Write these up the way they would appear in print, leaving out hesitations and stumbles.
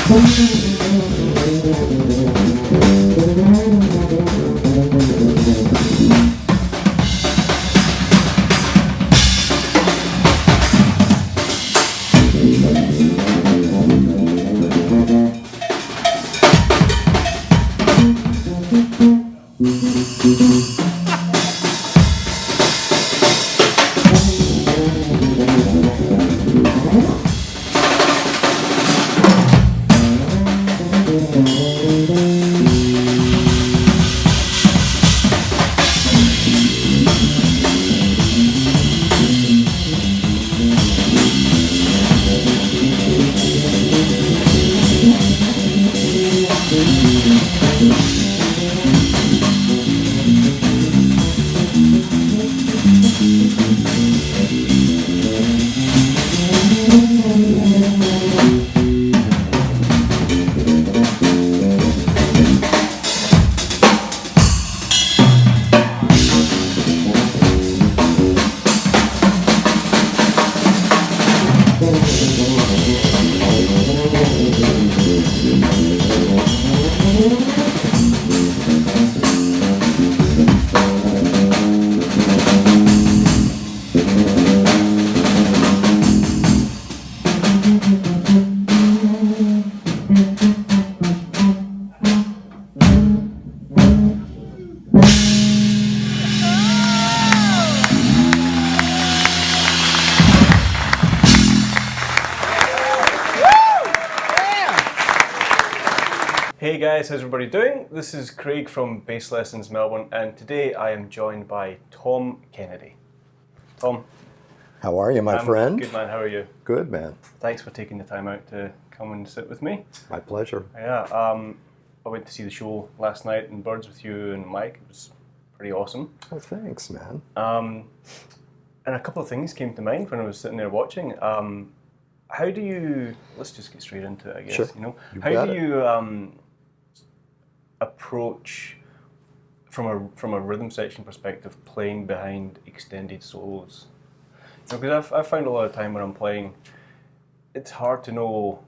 Hey guys, how's everybody doing? This is Craig from Bass Lessons Melbourne, and today I am joined by Tom Kennedy. Tom. How are you, my friend? Good man, how are you? Good, man. Thanks for taking the time out to come and sit with me. My pleasure. Yeah, I went to see the show last night in Birds with you and Mike. It was pretty awesome. Oh, thanks, man. And a couple of things came to mind when I was sitting there watching. How do you, let's just get straight into it, I guess. Sure. You know, You how got do it. you approach from a rhythm section perspective playing behind extended solos? Because I've found a lot of time when I'm playing, it's hard to know,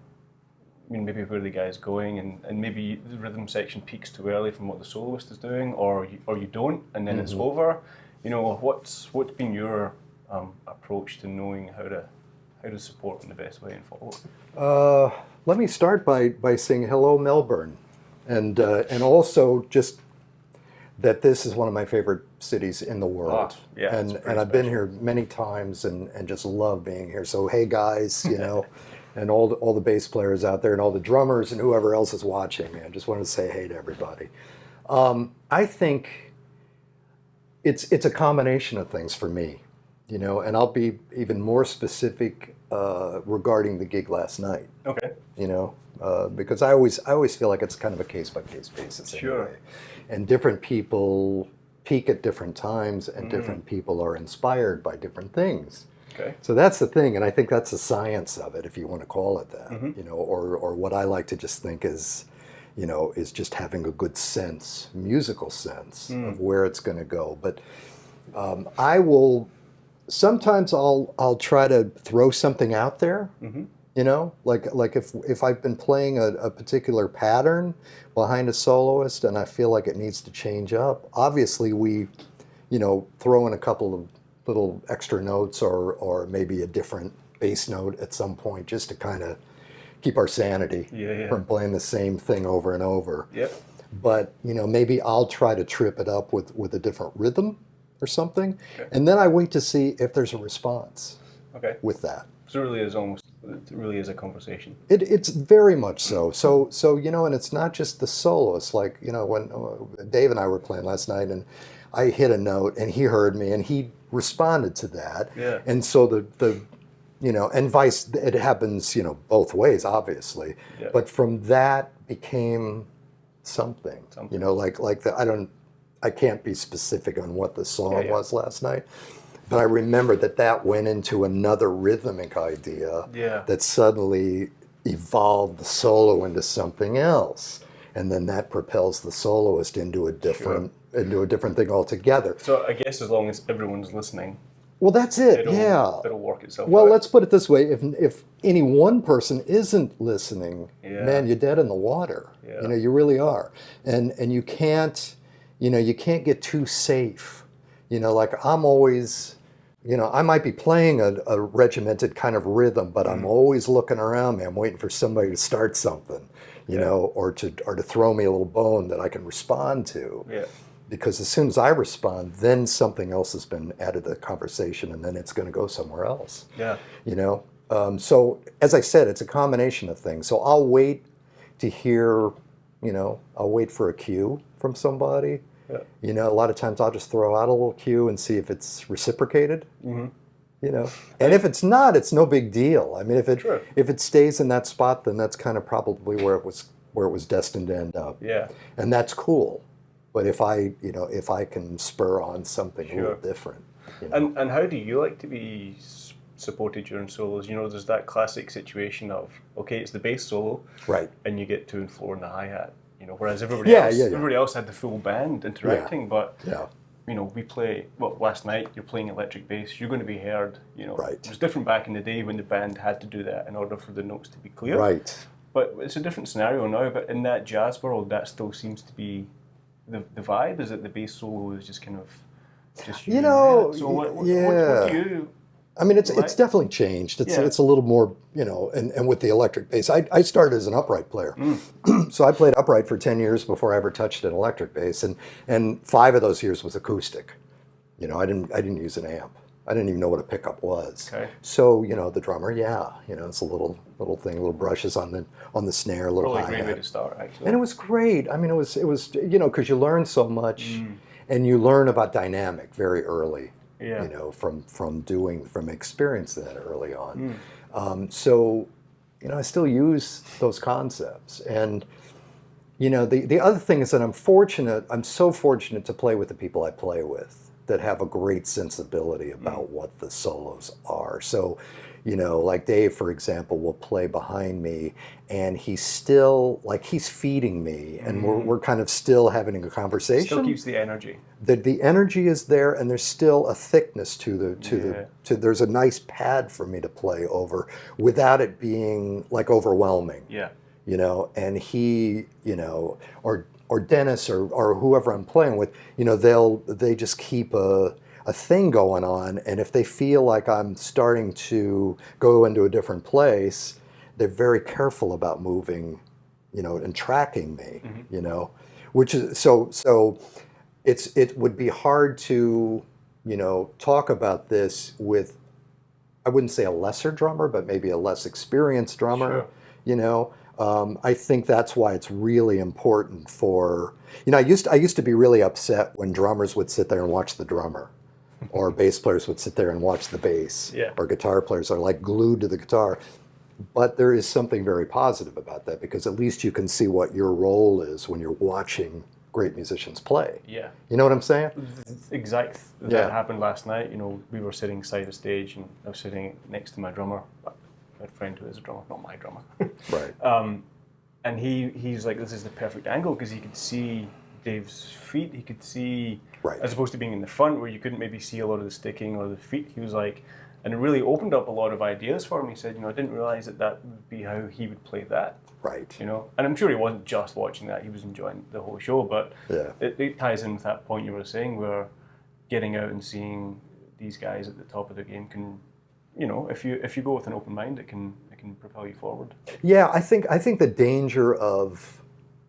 I mean, maybe where the guy's going, and maybe the rhythm section peaks too early from what the soloist is doing, or you don't, and then it's over. You know, what's been your approach to knowing how to support in the best way and follow? Let me start by saying hello, Melbourne, and also just that this is one of my favorite cities in the world. Yeah, and I've been here many times and just love being here. So hey guys, you know, and all the bass players out there and all the drummers and whoever else is watching, man, just wanted to say hey to everybody. I think it's a combination of things for me, you know, and I'll be even more specific regarding the gig last night. Okay. You know, because I always feel like it's kind of a case-by-case basis. Sure. Anyway. And different people peak at different times, and different people are inspired by different things. Okay. So that's the thing, and I think that's the science of it, if you want to call it that. You know, or what I like to just think is, you know, is just having a good sense, musical sense of where it's going to go. But I will. Sometimes I'll try to throw something out there, you know, like if I've been playing a particular pattern behind a soloist and I feel like it needs to change up, obviously we, you know, throw in a couple of little extra notes or maybe a different bass note at some point just to kind of keep our sanity from playing the same thing over and over. Yep. But, you know, maybe I'll try to trip it up with a different rhythm or something, and then I wait to see if there's a response with that. So it really is a conversation. It's very much so. So you know, and it's not just the soloist. Like, you know, when Dave and I were playing last night, and I hit a note, and he heard me, and he responded to that. Yeah. And so the you know, and it happens, you know, both ways, obviously. Yeah. But from that became something. You know, like I can't be specific on what the song was last night, but I remember that went into another rhythmic idea that suddenly evolved the solo into something else, and then that propels the soloist into a different thing altogether. So I guess as long as everyone's listening, Well, that's it. Yeah. It'll work itself Well, out. let's put it this way: if any one person isn't listening, Yeah. man, you're dead in the water. Yeah. You know, you really are, and you can't, you can't get too safe. You know, like I'm always, I might be playing a regimented kind of rhythm, but I'm always looking around, man, waiting for somebody to start something, you know, or to throw me a little bone that I can respond to. Yeah. Because as soon as I respond, then something else has been added to the conversation, and then it's going to go somewhere else. Yeah. You know, so as I said, it's a combination of things. So I'll wait to hear, I'll wait for a cue from somebody. Yeah. You know, a lot of times I'll just throw out a little cue and see if it's reciprocated. Mm-hmm. You know, and if it's not, it's no big deal. I mean, Sure. if it stays in that spot, then that's kind of probably where it was destined to end up. Yeah. And that's cool. But if I can spur on something a little different. You know? And how do you like to be supported during solos? You know, there's that classic situation of, okay, it's the bass solo, right, and you get to and floor and the hi-hat. You know, whereas everybody else had the full band interacting, but you know, we play, well, last night you're playing electric bass, you're going to be heard, you know. Right. It was different back in the day when the band had to do that in order for the notes to be clear. Right. But it's a different scenario now, but in that jazz world, that still seems to be the vibe, is that the bass solo is just kind of just you know, so what do you... I mean, it's definitely changed. It's a little more, and with the electric bass. I started as an upright player. So I played upright for 10 years before I ever touched an electric bass, and 5 of those years was acoustic. You know, I didn't use an amp. I didn't even know what a pickup was. Okay. So, the drummer, it's a little thing, little brushes on the snare, a little hi-hat. Great way to start, actually. And it was great. I mean, it was because you learn so much, and you learn about dynamic very early. Yeah. From experiencing that early on. So, I still use those concepts. And, the other thing is that I'm so fortunate to play with the people I play with that have a great sensibility about what the solos are. So, like Dave, for example, will play behind me, and he's still, he's feeding me, and we're kind of still having a conversation. Still keeps the energy. The energy is there, and there's still a thickness to there's a nice pad for me to play over without it being overwhelming. Yeah. And he, or Dennis or whoever I'm playing with, they just keep a thing going on, and if they feel like I'm starting to go into a different place, they're very careful about moving, and tracking me, which is so it would be hard to, talk about this with, I wouldn't say a lesser drummer, but maybe a less experienced drummer, I think that's why it's really important for, I used to be really upset when drummers would sit there and watch the drummer, or bass players would sit there and watch the bass, or guitar players are glued to the guitar. But there is something very positive about that, because at least you can see what your role is when you're watching great musicians play. Yeah. You know what I'm saying? Exactly. That happened last night. We were sitting side of stage, and I was sitting next to my drummer, my friend who is a drummer, not my drummer. Right. And he's like, this is the perfect angle, because he could see Dave's feet. He could see, as opposed to being in the front where you couldn't maybe see a lot of the sticking or the feet. He was like, and it really opened up a lot of ideas for him. He said, I didn't realize that would be how he would play that. Right. And I'm sure he wasn't just watching that. He was enjoying the whole show. But it ties in with that point you were saying, where getting out and seeing these guys at the top of their game can, if you go with an open mind, it can propel you forward. Yeah, I think the danger of,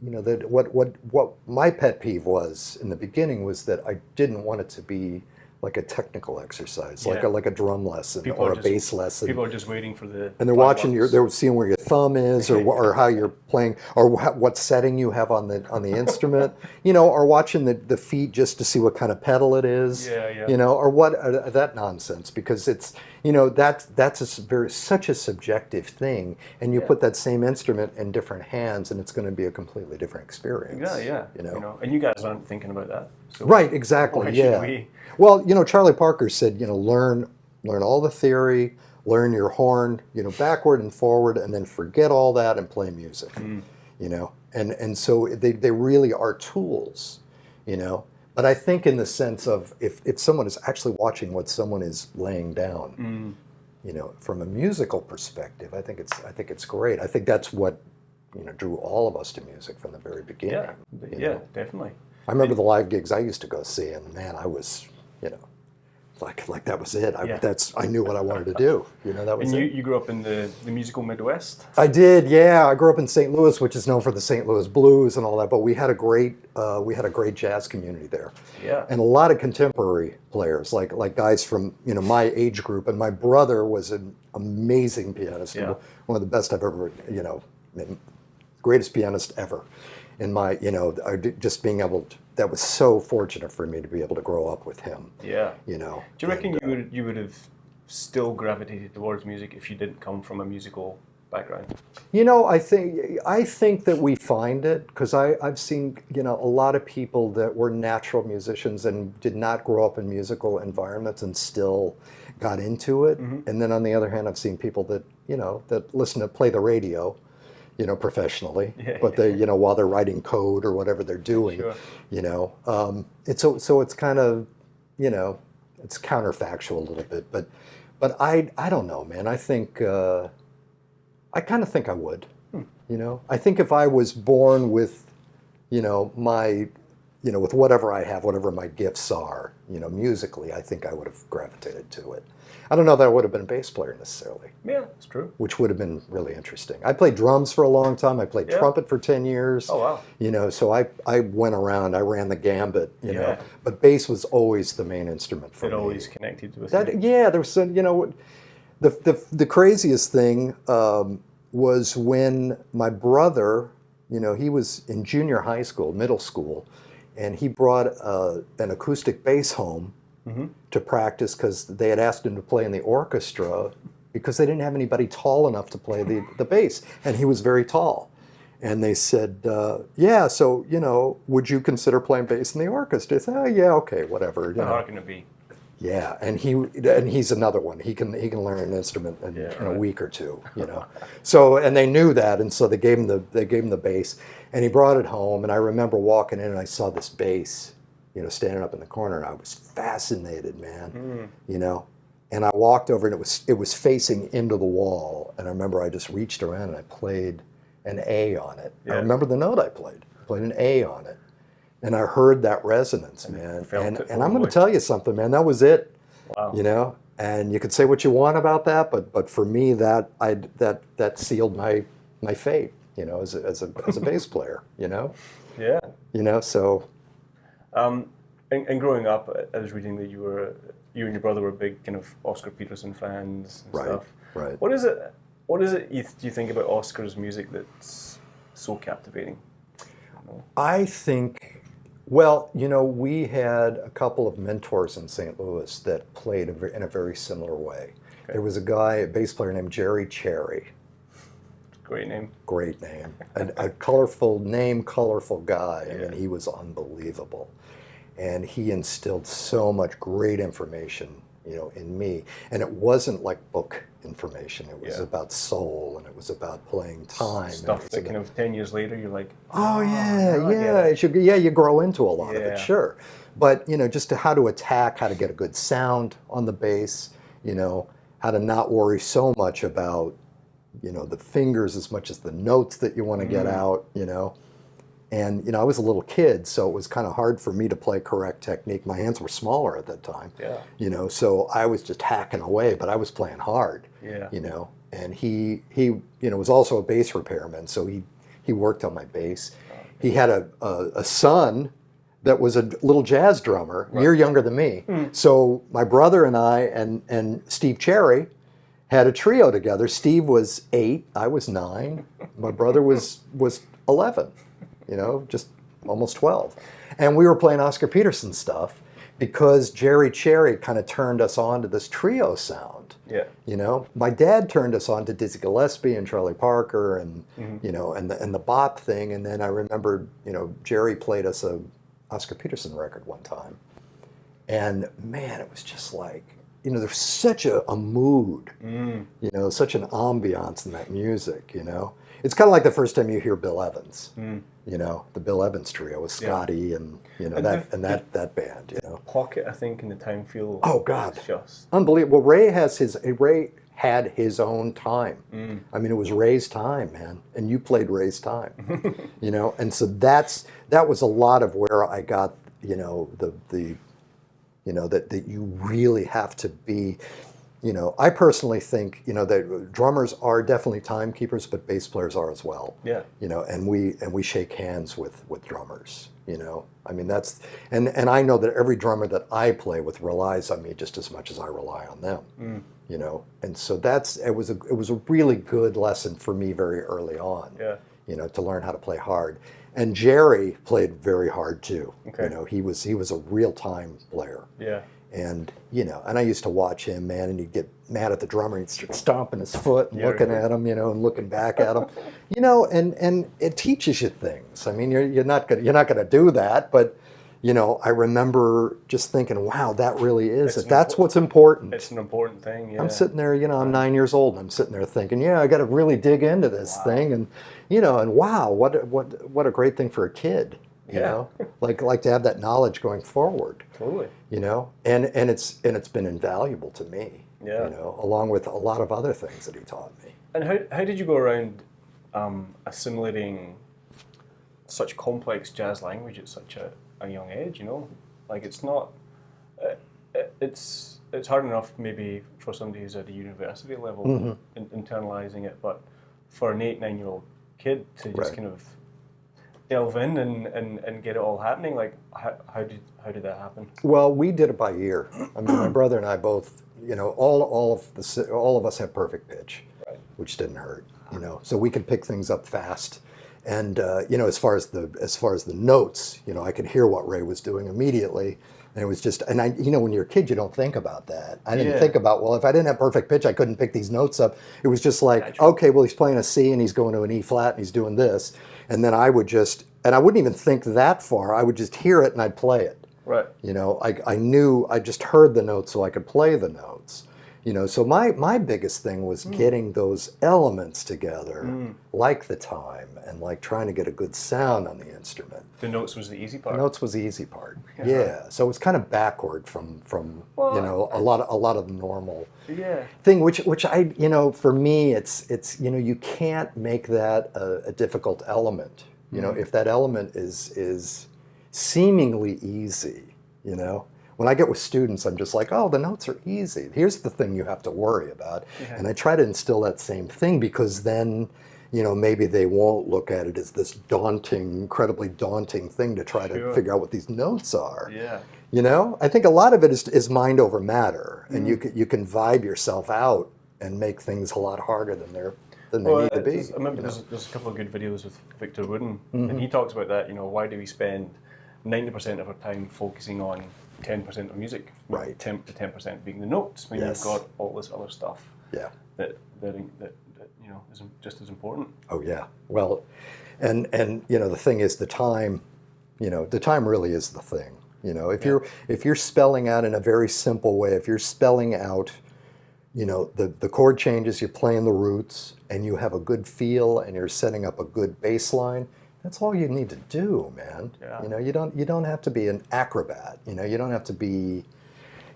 that what my pet peeve was in the beginning was that I didn't want it to be like a technical exercise, like a drum lesson or a bass lesson. People are just waiting for the. And they're watching they're seeing where your thumb is, or how you're playing, or what setting you have on the instrument, or watching the feet just to see what kind of pedal it is, or what that nonsense, because it's that's such a subjective thing, and you put that same instrument in different hands, and it's going to be a completely different experience. And you guys aren't thinking about that. So right, exactly. Well, Charlie Parker said, learn all the theory, learn your horn, backward and forward, and then forget all that and play music. And so they really are tools, But I think in the sense of if someone is actually watching what someone is laying down, you know, from a musical perspective, I think it's great. I think that's what, you know, drew all of us to music from the very beginning. Yeah, definitely. I remember the live gigs I used to go see, and man, I was, you know, like that was it. I knew what I wanted to do. You know, that was it. And you grew up in the musical Midwest? I did, yeah. I grew up in St. Louis, which is known for the St. Louis blues and all that. But we had a great jazz community there. Yeah. And a lot of contemporary players, like guys from, you know, my age group. And my brother was an amazing pianist, one of the best I've ever, you know, greatest pianist ever. In my, you know, just being able to, that was so fortunate for me to be able to grow up with him. Yeah. You know. Do you reckon you would have still gravitated towards music if you didn't come from a musical background? You know, I think that we find it, because I've seen, you know, a lot of people that were natural musicians and did not grow up in musical environments and still got into it. And then on the other hand, I've seen people that, you know, that play the radio, you know, professionally, but they, you know, while they're writing code or whatever they're doing, you know, so it's kind of, you know, it's counterfactual a little bit, but I don't know, man. I think, I kind of think I would, you know. I think if I was born with, you know, with whatever I have, whatever my gifts are, you know, musically, I think I would have gravitated to it. I don't know that I would have been a bass player necessarily. Yeah, that's true. Which would have been really interesting. I played drums for a long time. I played trumpet for 10 years. Oh, wow. You know, so I went around, I ran the gambit, you know. But bass was always the main instrument for me. It always connected with that. Yeah, there was some, you know, the craziest thing was when my brother, you know, he was in junior high school, middle school, and he brought an acoustic bass home to practice because they had asked him to play in the orchestra because they didn't have anybody tall enough to play the bass, and he was very tall. And they said, yeah, so, you know, would you consider playing bass in the orchestra? I said, oh, yeah, okay, whatever. How hard can it be? Yeah, and he's another one. He can learn an instrument in a week or two, you know. So, and they knew that, and so they gave him the bass, and he brought it home. And I remember walking in and I saw this bass, you know, standing up in the corner, and I was fascinated, man, you know. And I walked over, and it was facing into the wall. And I remember I just reached around and I played an A on it. I remember the note I played an A on it. And I heard that resonance, man. And I'm going to tell you something, man. That was it. Wow. You know, and you could say what you want about that, but for me, that sealed my fate. You know, as a bass player. You know. Yeah. You know, so. And growing up, I was reading that you and your brother were big kind of Oscar Peterson fans and stuff. Right. What is it do you think about Oscar's music that's so captivating? I think. Well, you know, we had a couple of mentors in St. Louis that played in a very similar way. Okay. There was a bass player named Jerry Cherry. Great name. Great name. A colorful guy. I mean, he was unbelievable. And he instilled so much great information, you know, in me. And it wasn't like book information. It was about soul, and it was about playing time. Stuff that kind of 10 years later, you're like, you grow into a lot of it, sure. But, you know, just how to attack, how to get a good sound on the bass, you know, how to not worry so much about, you know, the fingers as much as the notes that you want to get out, you know. And, you know, I was a little kid, so it was kind of hard for me to play correct technique. My hands were smaller at that time, you know, so I was just hacking away, but I was playing hard, you know. And he you know, was also a bass repairman, so he worked on my bass. He had a son that was a little jazz drummer, a year younger than me. So my brother and I and Steve Cherry had a trio together. Steve was 8, I was 9, my brother was 11. You know, just almost 12. And we were playing Oscar Peterson stuff because Jerry Cherry kind of turned us on to this trio sound. Yeah. You know, my dad turned us on to Dizzy Gillespie and Charlie Parker and, you know, and the bop thing. And then I remember, you know, Jerry played us a Oscar Peterson record one time. And man, it was just like, you know, there's such a mood, you know, such an ambiance in that music, you know. It's kind of like the first time you hear Bill Evans, you know, the Bill Evans trio with Scotty and, you know, and that band, you know. Pocket, I think, in the time feel. Oh, God. Just unbelievable. Well, Ray had his own time. I mean, it was Ray's time, man, and you played Ray's time, you know, and so that was a lot of where I got, you know, the you know, that you really have to be, you know, I personally think, you know, that drummers are definitely timekeepers, but bass players are as well. Yeah. You know, and we shake hands with drummers, you know. I mean, that's, and I know that every drummer that I play with relies on me just as much as I rely on them, you know. And so it was a really good lesson for me very early on, you know, to learn how to play hard. And Jerry played very hard too. Okay. You know, he was a real time player. Yeah. And, you know, and I used to watch him, man, and he'd get mad at the drummer and he'd start stomping his foot and looking at him, you know, and looking back at him, you know, and it teaches you things. I mean, you're not gonna do that, but, you know, I remember just thinking, wow, that really is it. That's what's important. It's an important thing. Yeah. I'm sitting there, you know, I'm 9 years old, and I'm sitting there thinking, yeah, I got to really dig into this thing, and, you know, and wow, what a great thing for a kid. You know, like to have that knowledge going forward. Totally. You know, and it's been invaluable to me. Yeah. You know, along with a lot of other things that he taught me. And how did you go around assimilating such complex jazz language at such a young age? You know, like it's not, it's hard enough maybe for somebody who's at the university level internalizing it, but for an 8-9-year-old kid to just kind of delve in and get it all happening, like how did that happen? Well, we did it by ear. I mean, my brother and I both, you know, all of us had perfect pitch, which didn't hurt, you know, so we could pick things up fast. And you know, as far as the notes, you know, I could hear what Ray was doing immediately. And it was just, and I, you know, when you're a kid, you don't think about that. I didn't think about, well, if I didn't have perfect pitch, I couldn't pick these notes up. It was just like, okay, well, he's playing a C and he's going to an E flat and he's doing this. And then I would just, and I wouldn't even think that far. I would just hear it and I'd play it. Right. You know, I knew, I just heard the notes so I could play the notes. You know, so my biggest thing was getting those elements together, like the time, and like trying to get a good sound on the instrument. The notes was the easy part. The notes was the easy part. Yeah. So it was kind of backward from you know, a lot of the normal thing, which I, you know, for me it's you know, you can't make that a difficult element. You know, if that element is seemingly easy, you know. When I get with students, I'm just like, oh, the notes are easy. Here's the thing you have to worry about. And I try to instill that same thing, because then, you know, maybe they won't look at it as this daunting, incredibly daunting thing to try to figure out what these notes are. Yeah. You know, I think a lot of it is mind over matter, and you can vibe yourself out and make things a lot harder than they need to be. I remember there's a couple of good videos with Victor Wooden, and he talks about that. You know, why do we spend 90% of our time focusing on 10% of music, right? 10% being the notes, when you've got all this other stuff. Yeah. That you know is just as important. Oh yeah. Well, and you know, the thing is, the time, you know, the time really is the thing. You know, if you're spelling out in a very simple way, if you're spelling out, you know, the chord changes, you're playing the roots, and you have a good feel, and you're setting up a good bass line. That's all you need to do, man. Yeah. You know, you don't have to be an acrobat. You know, you don't have to be,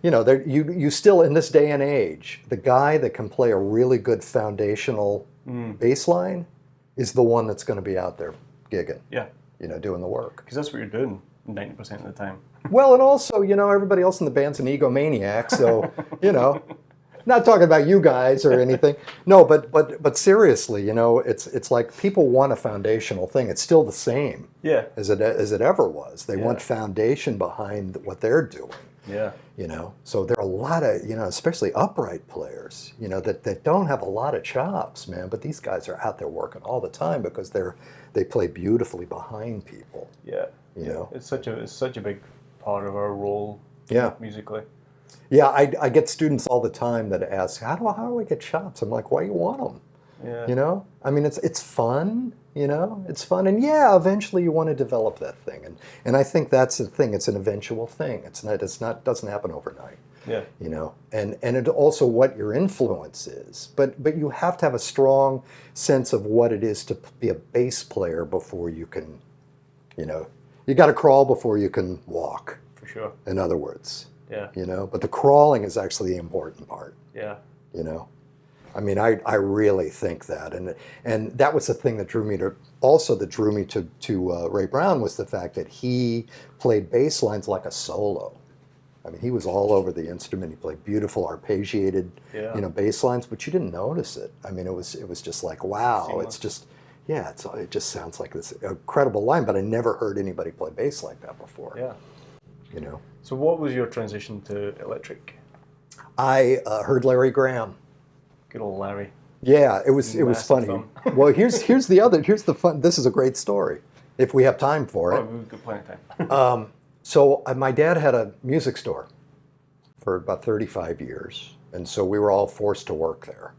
you know, you still, in this day and age, the guy that can play a really good foundational bass line is the one that's going to be out there gigging. Yeah. You know, doing the work. Because that's what you're doing 90% of the time. Well, and also, you know, everybody else in the band's an egomaniac, so, you know. Not talking about you guys or anything. No, but seriously, you know, it's like people want a foundational thing. It's still the same as it ever was. They want foundation behind what they're doing. Yeah. You know, so there are a lot of, you know, especially upright players, you know, that don't have a lot of chops, man. But these guys are out there working all the time because they play beautifully behind people. Yeah. You know, it's such a big part of our role. Musically. Yeah, I get students all the time that ask, how do I get chops? I'm like, why do you want them? Yeah. You know, I mean, it's fun. You know, it's fun, and eventually you want to develop that thing, and I think that's the thing. It's an eventual thing. It doesn't happen overnight. Yeah. You know, and it also what your influence is. But you have to have a strong sense of what it is to be a bass player before you can, you know, you got to crawl before you can walk. For sure. In other words. Yeah. You know, but the crawling is actually the important part. Yeah. You know, I mean, I really think that, and that was the thing that drew me to Ray Brown, was the fact that he played bass lines like a solo. I mean, he was all over the instrument. He played beautiful arpeggiated, you know, bass lines, but you didn't notice it. I mean, it was just like, wow, seamless. It's just, yeah, it just sounds like this incredible line. But I never heard anybody play bass like that before. Yeah. You know. So what was your transition to electric? I heard Larry Graham. Good old Larry. Yeah, it was funny. Well, here's the fun. This is a great story, if we have time for it. We've got plenty of time. So my dad had a music store for about 35 years, and so we were all forced to work there.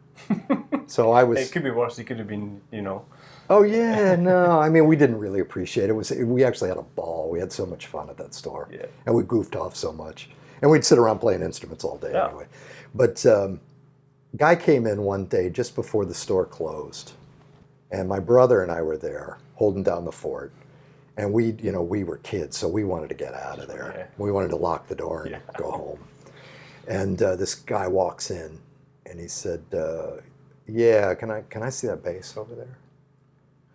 So I was. It could be worse. It could have been, you know. Oh yeah, no. I mean, we didn't really appreciate it. We actually had a ball. We had so much fun at that store, and we goofed off so much, and we'd sit around playing instruments all day anyway. But guy came in one day just before the store closed, and my brother and I were there holding down the fort, and we were kids, so we wanted to get out of there. Yeah. We wanted to lock the door and go home. And this guy walks in, and he said, "Yeah, can I see that bass over there?"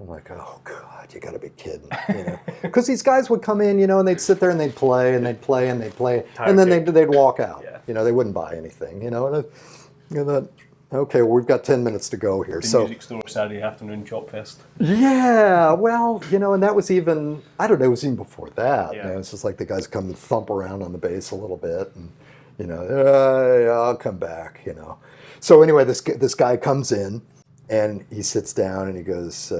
I'm like, oh God, you got to be kidding, you know? Because these guys would come in, you know, and they'd sit there and they'd play and they'd play and they'd play, and then they'd walk out. Yeah. You know, they wouldn't buy anything, you know. And I thought, okay, well, we've got 10 minutes to go here. The music store Saturday afternoon chop fest. Yeah, well, you know, and that was even, I don't know, it was even before that. Yeah. You know, it's just like the guys come and thump around on the bass a little bit, and you know, I'll come back, you know. So anyway, this guy comes in. And he sits down and he goes,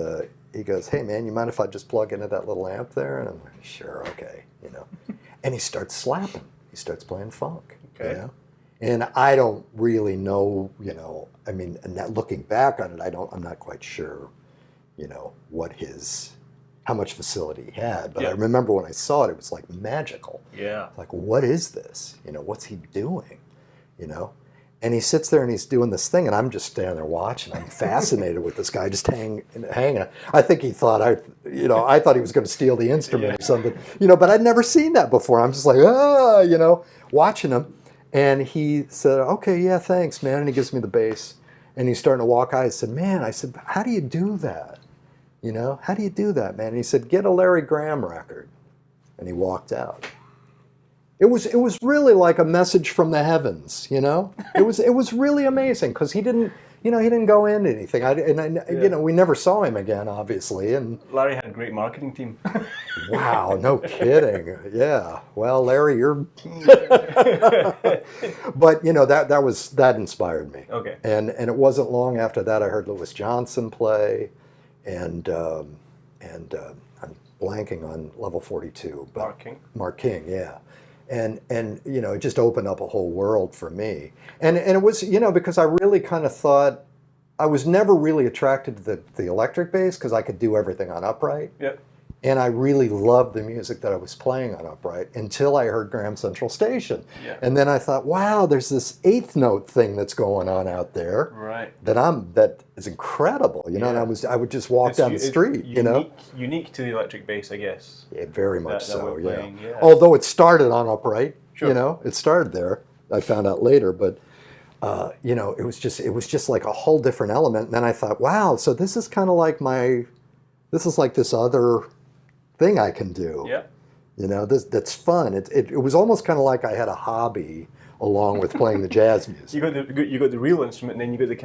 "Hey man, you mind if I just plug into that little amp there?" And I'm like, "Sure, okay," you know. And he starts slapping. He starts playing funk. Okay. You know? And I don't really know, you know. I mean, looking back on it, I'm not quite sure, you know, how much facility he had. But I remember when I saw it, it was like magical. Yeah. Like, what is this? You know, what's he doing? You know. And he sits there and he's doing this thing, and I'm just standing there watching. I'm fascinated with this guy just hanging. I think he thought I thought he was going to steal the instrument or something, you know. But I'd never seen that before. I'm just like, you know, watching him. And he said, "Okay, yeah, thanks, man." And he gives me the bass, and he's starting to walk out. I said, "How do you do that? You know, how do you do that, man?" And he said, "Get a Larry Graham record." And he walked out. It was really like a message from the heavens, you know. It was really amazing because he didn't go into anything. You know, we never saw him again, obviously. And Larry had a great marketing team. Wow, no kidding. Yeah. Well, Larry, you're. But you know that inspired me. Okay. And it wasn't long after that I heard Louis Johnson play, and I'm blanking on Level 42. But Mark King, yeah. And you know, it just opened up a whole world for me. And it was, you know, because I really kind of thought, I was never really attracted to the electric bass because I could do everything on upright. Yep. And I really loved the music that I was playing on upright until I heard Graham Central Station. Yeah. And then I thought, wow, there's this eighth note thing that's going on out there. Right. That is incredible, you know. And I would just walk down the street, you know. Unique to the electric bass, I guess. Yeah, very much so. Yeah. Although it started on upright, you know, it started there. I found out later, but you know, it was just like a whole different element. And then I thought, wow, so this is kind of like this other thing I can do. Yeah. You know, that's fun. It was almost kind of like I had a hobby along with playing the jazz music. You got the real instrument, and then you got the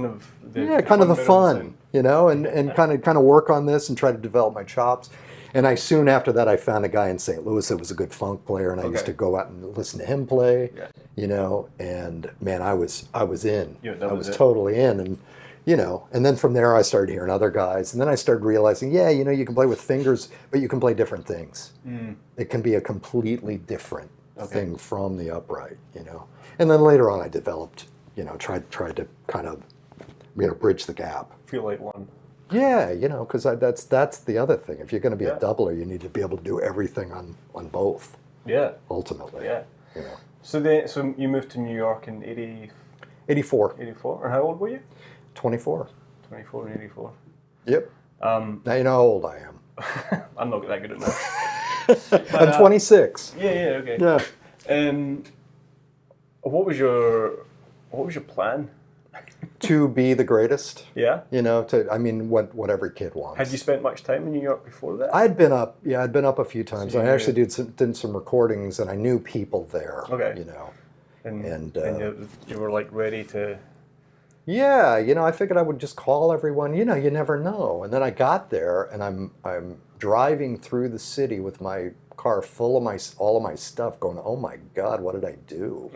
kind of the fun, you know, and kind of work on this and try to develop my chops. And soon after that, I found a guy in St. Louis that was a good funk player, and I used to go out and listen to him play. Yeah. You know, and man, I was in. Yeah, I was totally in, and you know, and then from there I started hearing other guys, and then I started realizing, yeah, you know, you can play with fingers, but you can play different things. Mm. It can be a completely different thing from the upright, you know. And then later on I developed, you know, tried to kind of, you know, bridge the gap. Feel like one. Yeah, you know, because that's the other thing. If you're going to be a doubler, you need to be able to do everything on both. Yeah. Ultimately. Yeah. You know. So you moved to New York in 84. 84, or how old were you? 24. 24 and 84. Yep. Now you know how old I am. I'm not that good at math. I'm 26. Yeah, okay. Yeah. What was your plan? To be the greatest. Yeah. You know, what every kid wants. Had you spent much time in New York before that? I'd been up a few times. So I actually did some recordings, and I knew people there. Okay. You know. And you were like ready to... Yeah, you know, I figured I would just call everyone. You know, you never know. And then I got there, and I'm driving through the city with my car full of all of my stuff, going, oh my God, what did I do?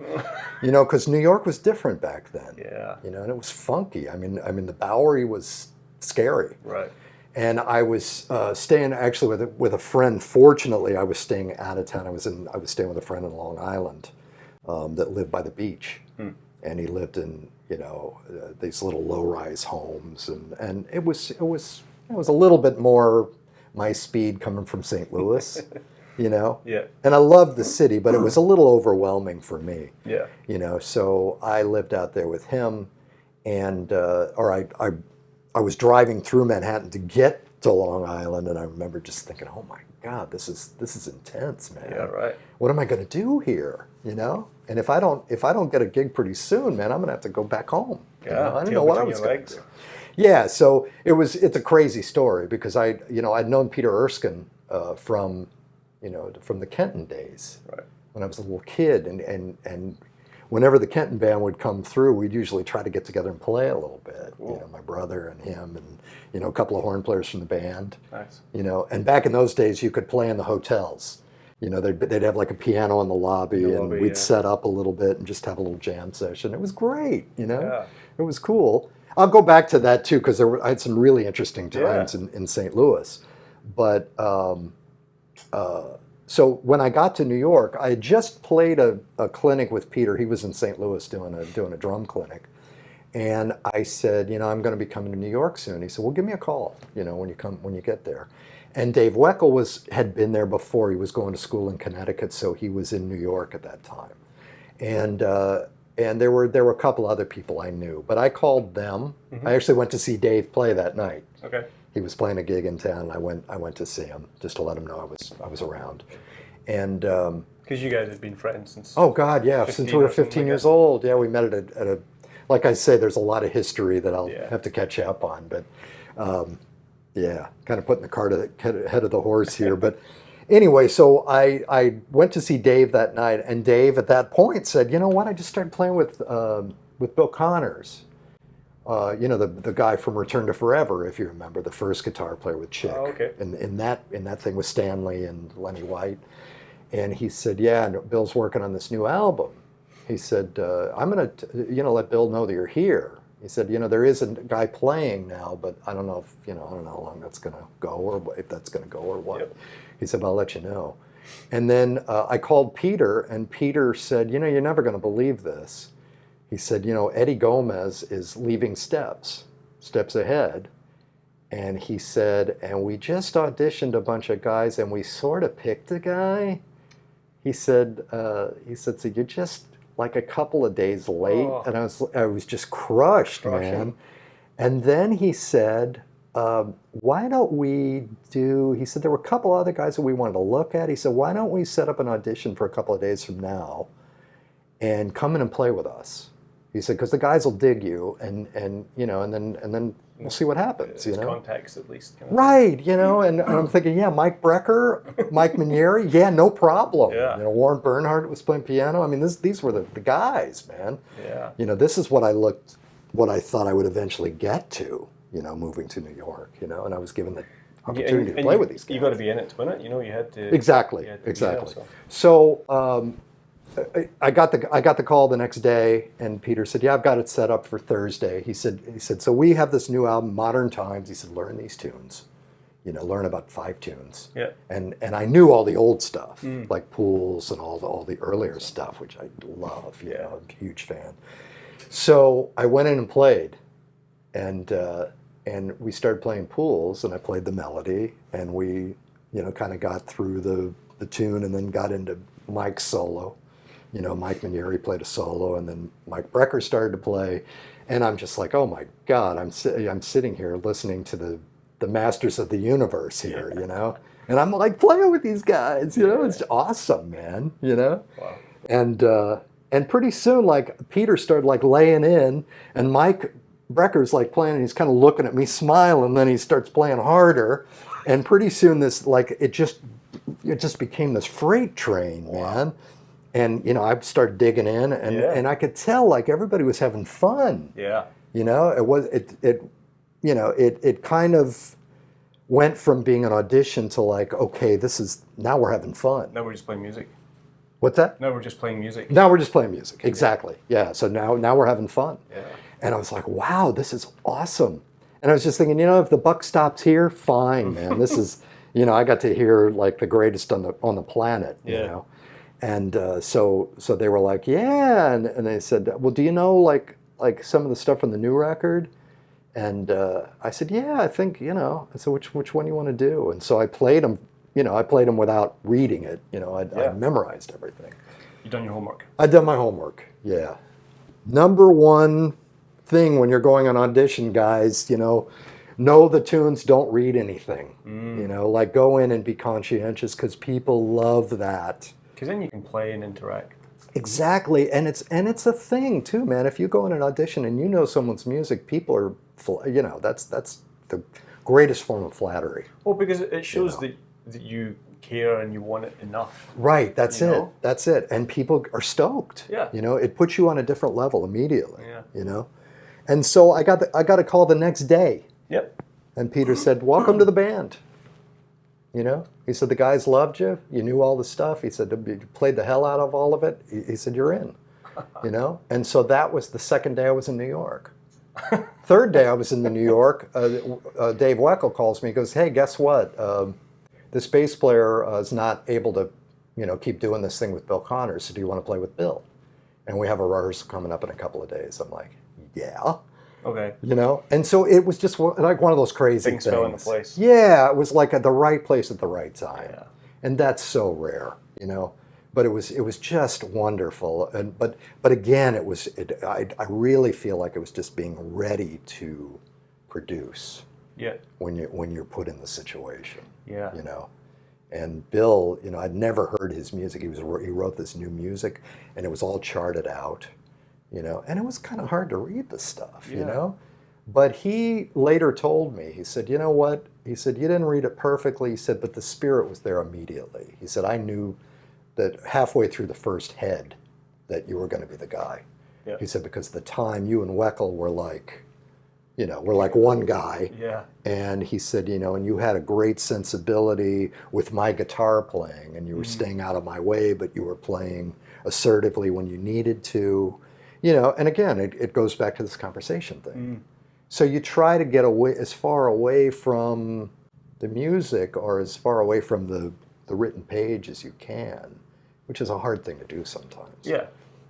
You know, because New York was different back then. Yeah. You know, and it was funky. I mean, the Bowery was scary. Right. And I was staying actually with a friend. Fortunately, I was staying out of town. I was staying with a friend in Long Island that lived by the beach, and he lived in these little low-rise homes, and it was a little bit more my speed coming from St. Louis, you know. Yeah. And I loved the city, but it was a little overwhelming for me. Yeah. You know, so I lived out there with him, and I was driving through Manhattan to get to Long Island, and I remember just thinking, oh my God, this is intense, man. Yeah, right. What am I going to do here? You know, and if I don't get a gig pretty soon, man, I'm going to have to go back home. Yeah, you know? I didn't know what I was going to do. do. Yeah, so it's a crazy story because I'd known Peter Erskine from the Kenton days, right, when I was a little kid, and whenever the Kenton band would come through, we'd usually try to get together and play a little bit. Cool. You know, my brother and him, and a couple of horn players from the band. Nice. You know, and back in those days, you could play in the hotels. You know, they'd have like a piano in the lobby, and we'd set up a little bit and just have a little jam session. It was great. You know, yeah. It was cool. I'll go back to that too because I had some really interesting times in St. Louis. But so when I got to New York, I had just played a clinic with Peter. He was in St. Louis doing a drum clinic. And I said, I'm going to be coming to New York soon. He said, well, give me a call, when you get there. And Dave Weckl had been there before. He was going to school in Connecticut, so he was in New York at that time. And there were a couple other people I knew, but I called them. Mm-hmm. I actually went to see Dave play that night. Okay. He was playing a gig in town. I went to see him just to let him know I was around. And because you guys have been friends since. Oh God, yeah, since we were 15 years old. Yeah, we met at a. Like I say, there's a lot of history that I'll have to catch up on, but kind of putting the cart ahead of the horse here. But anyway, so I went to see Dave that night, and Dave at that point said, you know what, I just started playing with Bill Connors, the guy from Return to Forever, if you remember, the first guitar player with Chick. Oh, okay. And in that thing with Stanley and Lenny White. And he said, yeah, Bill's working on this new album. He said, I'm going to, let Bill know that you're here. He said, there is a guy playing now, but I don't know if, I don't know how long that's going to go or if that's going to go or what. Yep. He said, I'll let you know. And then I called Peter, and Peter said, you're never going to believe this. He said, Eddie Gomez is leaving Steps Ahead. And he said, and we just auditioned a bunch of guys, and we sort of picked a guy. He said, so you're just like a couple of days late. Oh. And I was just crushed, man. And then he said, why don't we he said, there were a couple other guys that we wanted to look at. He said, why don't we set up an audition for a couple of days from now and come in and play with us? He said, because the guys will dig you, and then we'll see what happens. It's contacts at least. Right, and I'm thinking, yeah, Mike Brecker, Mike Manieri, yeah, no problem. Yeah. Warren Bernhardt was playing piano. I mean, these were the guys, man. Yeah. This is what I thought I would eventually get to, moving to New York, and I was given the opportunity to play with these guys. You got to be in it to win it. You had to. Exactly. So I got the call the next day, and Peter said, yeah, I've got it set up for Thursday. He said, so we have this new album, Modern Times. He said, learn these tunes, learn about 5 tunes. Yeah. And I knew all the old stuff, like Pools and all the earlier stuff, which I love, I'm a huge fan. So I went in and played, and we started playing Pools, and I played the melody, and we, kind of got through the tune, and then got into Mike's solo. you know, Mike Manieri played a solo, and then Mike Brecker started to play, and I'm just like, oh my God, I'm sitting here listening to the masters of the universe here, you know, and I'm like playing with these guys, you know, it's awesome, man, you know, Wow. and pretty soon, like Peter started like laying in, and Mike Brecker's like playing, and he's kind of looking at me, smiling, and then he starts playing harder, and pretty soon this like it just became this freight train, man. And you know, I started digging in, and I could tell like everybody was having fun. Yeah. You know, it kind of went from being an audition to like, okay, now we're having fun. Now we're just playing music. What's that? Now we're just playing music. Now we're just playing music. Exactly. Yeah. So now we're having fun. Yeah. And I was like, wow, this is awesome. And I was just thinking, you know, if the buck stops here, fine, man. This is, you know, I got to hear like the greatest on the planet, you know. And so they were like, yeah, and they said, well, do you know like some of the stuff from the new record? And I said, yeah, I think, you know. I said, which one do you want to do? And so I played them, you know, I played them without reading it, you know. I memorized everything. You done your homework? I'd done my homework, yeah. Number one thing when you're going on audition, guys, you know the tunes, don't read anything. You know, like go in and be conscientious, because people love that. Because then you can play and interact. Exactly, and it's a thing too, man. If you go in an audition and you know someone's music, people are, you know, that's the greatest form of flattery. Well, because it shows that you care and you want it enough. Right, that's it. And people are stoked. Yeah. You know, it puts you on a different level immediately. Yeah. You know? And so I got a call the next day. Yep. And Peter said, welcome to the band. You know? He said, the guys loved you. You knew all the stuff. He said, you played the hell out of all of it. He said, you're in. You know? And so that was the second day I was in New York. Third day I was in New York, Dave Weckl calls me. He goes, hey, guess what? This bass player is not able to, you know, keep doing this thing with Bill Connors. So do you want to play with Bill? And we have a rehearsal coming up in a couple of days. I'm like, yeah. Okay. You know? And so it was just like one of those crazy things. Things fell into place. Yeah, it was like at the right place at the right time. Yeah. And that's so rare, you know? But it was just wonderful. And but again, I really feel like it was just being ready to produce. Yeah. When you're put in the situation. Yeah. You know. And Bill, you know, I'd never heard his music. He wrote this new music, and it was all charted out, you know. And it was kind of hard to read the stuff, you know. But he later told me, he said, you know what? He said, you didn't read it perfectly. He said, but the spirit was there immediately. He said, I knew that halfway through the first head that you were going to be the guy. Yeah. He said, because at the time you and Weckl were like, you know, we're like one guy. Yeah. And he said, you know, and you had a great sensibility with my guitar playing, and you were staying out of my way, but you were playing assertively when you needed to, you know. And again, it goes back to this conversation thing. So you try to get away, as far away from the music or as far away from the written page as you can, which is a hard thing to do sometimes. Yeah.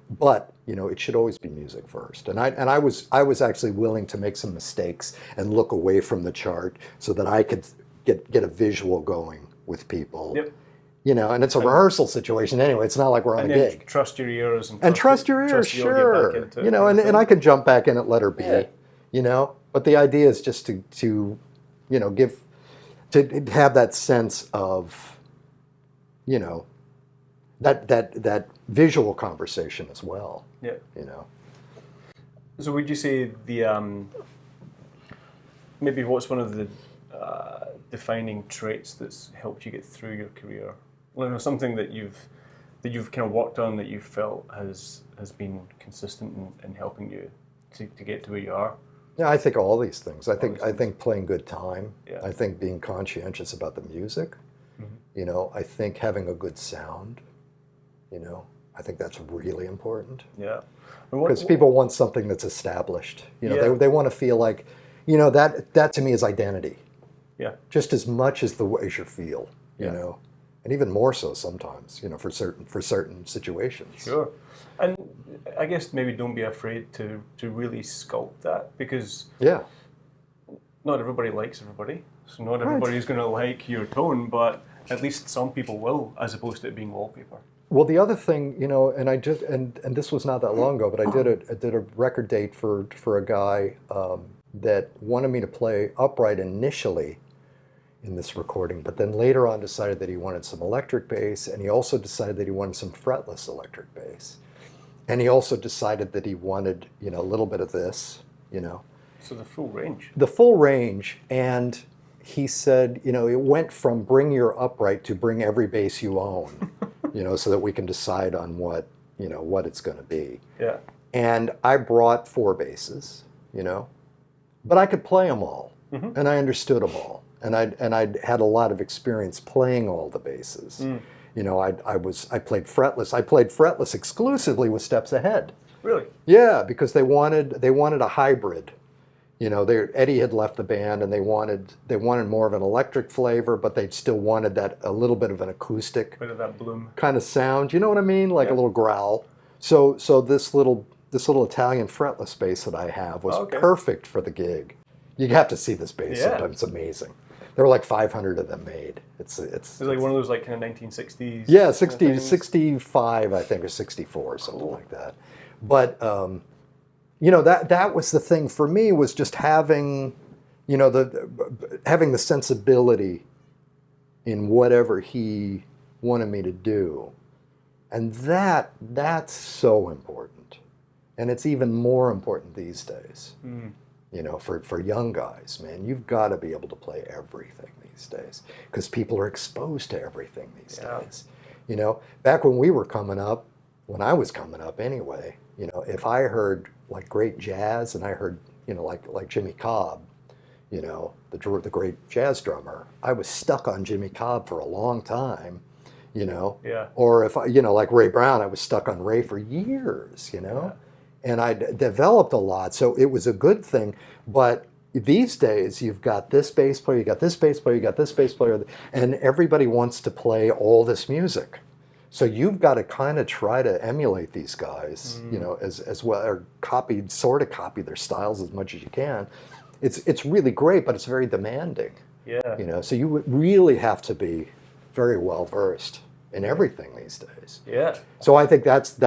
But, you know, it should always be music first. And I was actually willing to make some mistakes and look away from the chart so that I could get a visual going with people. Yep. You know, and it's a rehearsal situation anyway. It's not like we're on a gig. Trust your ears. And trust your ears, sure. You know, and I could jump back in at letter B, you know. But the idea is just to you know, to have that sense of, you know, that visual conversation as well. Yeah. You know. So would you say the maybe what's one of the defining traits that's helped you get through your career? You know, something that you've kind of worked on that you felt has been consistent in helping you to get to where you are? Yeah, I think all these things. I think playing good time. Yeah. I think being conscientious about the music. You know, I think having a good sound. You know, I think that's really important. Yeah. Because people want something that's established. You know, they want to feel like, you know, that to me is identity. Yeah. Just as much as as you feel. You know, and even more so sometimes. You know, for certain situations. Sure. And I guess maybe don't be afraid to really sculpt that, because not everybody likes everybody. So not everybody's going to like your tone, but at least some people will, as opposed to it being wallpaper. Well, the other thing, and I just and this was not that long ago, but I did a record date for a guy that wanted me to play upright initially in this recording, but then later on decided that he wanted some electric bass, and he also decided that he wanted some fretless electric bass, and he also decided that he wanted a little bit of this, So the full range. the full range. And he said, it went from bring your upright to bring every bass you own. So that we can decide on what it's going to be. Yeah. And I brought 4 basses, but I could play them all, and I understood them all, and I'd had a lot of experience playing all the basses. I played fretless. I played fretless exclusively with Steps Ahead. Really? Yeah, because they wanted a hybrid. Eddie had left the band, and they wanted more of an electric flavor, but they still wanted that a little bit of an acoustic, Bit of that bloom kind of sound. You know what I mean? Like a little growl. So this little Italian fretless bass that I have was perfect for the gig. You have to see this bass sometime. It's amazing. There were like 500 of them made. It's like one of those like kind of 1960s. Yeah, 65 I think, or 64 or something like that. But that was the thing for me, was just having having the sensibility in whatever he wanted me to do. And that's so important. And it's even more important these days. For young guys, man, you've got to be able to play everything these days, because people are exposed to everything these days. Back when we were coming up, when I was coming up anyway, if I heard like great jazz, and I heard, like Jimmy Cobb, the great jazz drummer, I was stuck on Jimmy Cobb for a long time, Yeah. Or if I, like Ray Brown, I was stuck on Ray for years, Yeah. And I developed a lot, so it was a good thing. But these days, you've got this bass player, you got this bass player, you got this bass player, and everybody wants to play all this music. So you've got to kind of try to emulate these guys, as well, or sort of copy their styles as much as you can. It's really great, but it's very demanding. Yeah. So you really have to be very well versed in everything these days. Yeah. So I think that's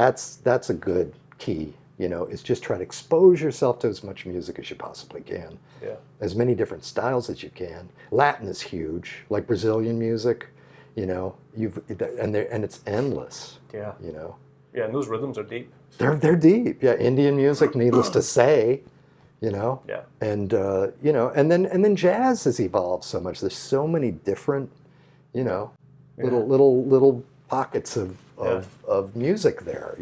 a good key. Is just try to expose yourself to as much music as you possibly can. Yeah. As many different styles as you can. Latin is huge, like Brazilian music. And it's endless. Yeah. Yeah, and those rhythms are deep. They're deep. Yeah, Indian music, needless to say. Yeah. And and then jazz has evolved so much. There's so many different, little pockets of music there.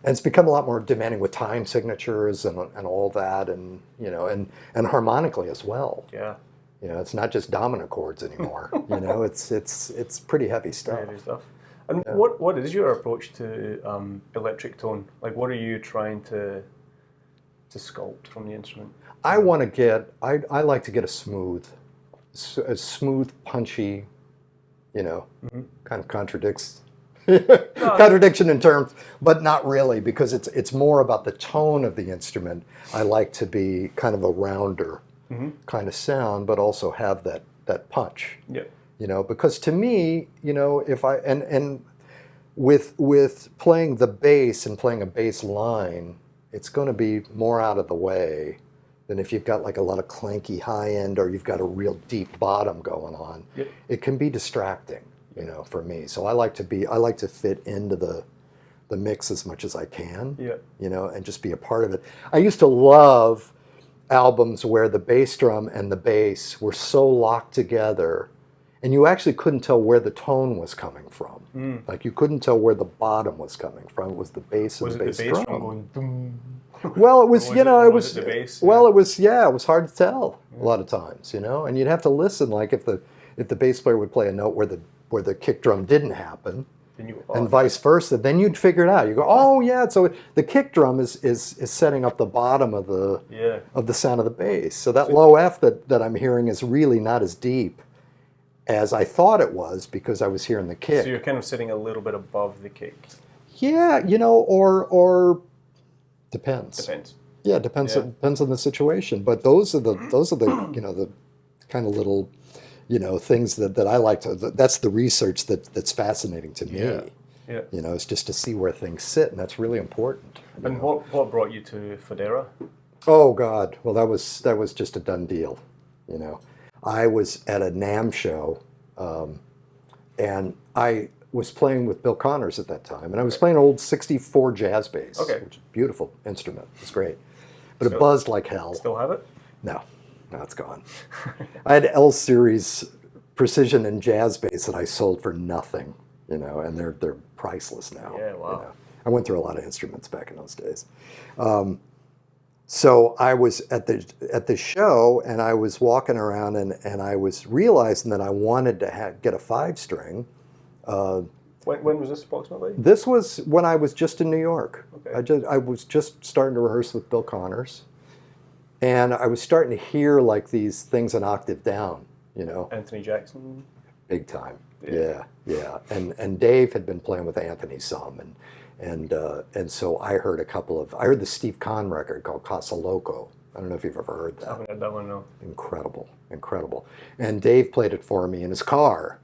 And it's become a lot more demanding with time signatures and all that, and and harmonically as well. Yeah. It's not just dominant chords anymore. It's pretty heavy stuff. Heavy stuff. And what is your approach to electric tone? Like, what are you trying to sculpt from the instrument? I like to get a smooth, punchy, kind of contradicts. Contradiction in terms, but not really, because it's more about the tone of the instrument. I like to be kind of a rounder kind of sound, but also have that punch. Yeah. Because to me, if I and with playing the bass and playing a bass line, it's going to be more out of the way than if you've got like a lot of clanky high end, or you've got a real deep bottom going on. Yep. It can be distracting. For me. So I like to fit into the mix as much as I can, and just be a part of it. I used to love albums where the bass drum and the bass were so locked together, and you actually couldn't tell where the tone was coming from. Like you couldn't tell where the bottom was coming from. It was the bass and the bass drum. Going boom? Well, it was, it was the bass? Well, it was hard to tell a lot of times, and you'd have to listen. Like if the bass player would play a note where the kick drum didn't happen, and vice versa, then you'd figure it out. You go, oh yeah, so the kick drum is setting up the bottom of the sound of the bass. So that low F that I'm hearing is really not as deep as I thought it was, because I was hearing the kick. So you're kind of sitting a little bit above the kick. Yeah, or depends. Depends. Yeah, depends on the situation. But those are the the kind of little things that I like to. That's the research that's fascinating to me. Yeah. You know, it's just to see where things sit, and that's really important. And what brought you to Fodera? Oh God, well that was just a done deal. You know, I was at a NAMM show, and I was playing with Bill Connors at that time, and I was playing an old '64 jazz bass, which is a beautiful instrument. It's great, but it buzzed like hell. Still have it? No, it's gone. I had L series precision and jazz bass that I sold for nothing, you know, and they're priceless now. Yeah, wow. You know? I went through a lot of instruments back in those days. So I was at the show, and I was walking around, and I was realizing that I wanted to get a 5-string. When was this approximately? This was when I was just in New York. Okay. I was just starting to rehearse with Bill Connors, and I was starting to hear like these things an octave down, you know. Anthony Jackson? Big time. Yeah. Yeah. And Dave had been playing with Anthony some, and so I heard I heard the Steve Kahn record called Casa Loco. I don't know if you've ever heard that. I haven't heard that one, no. Incredible. And Dave played it for me in his car.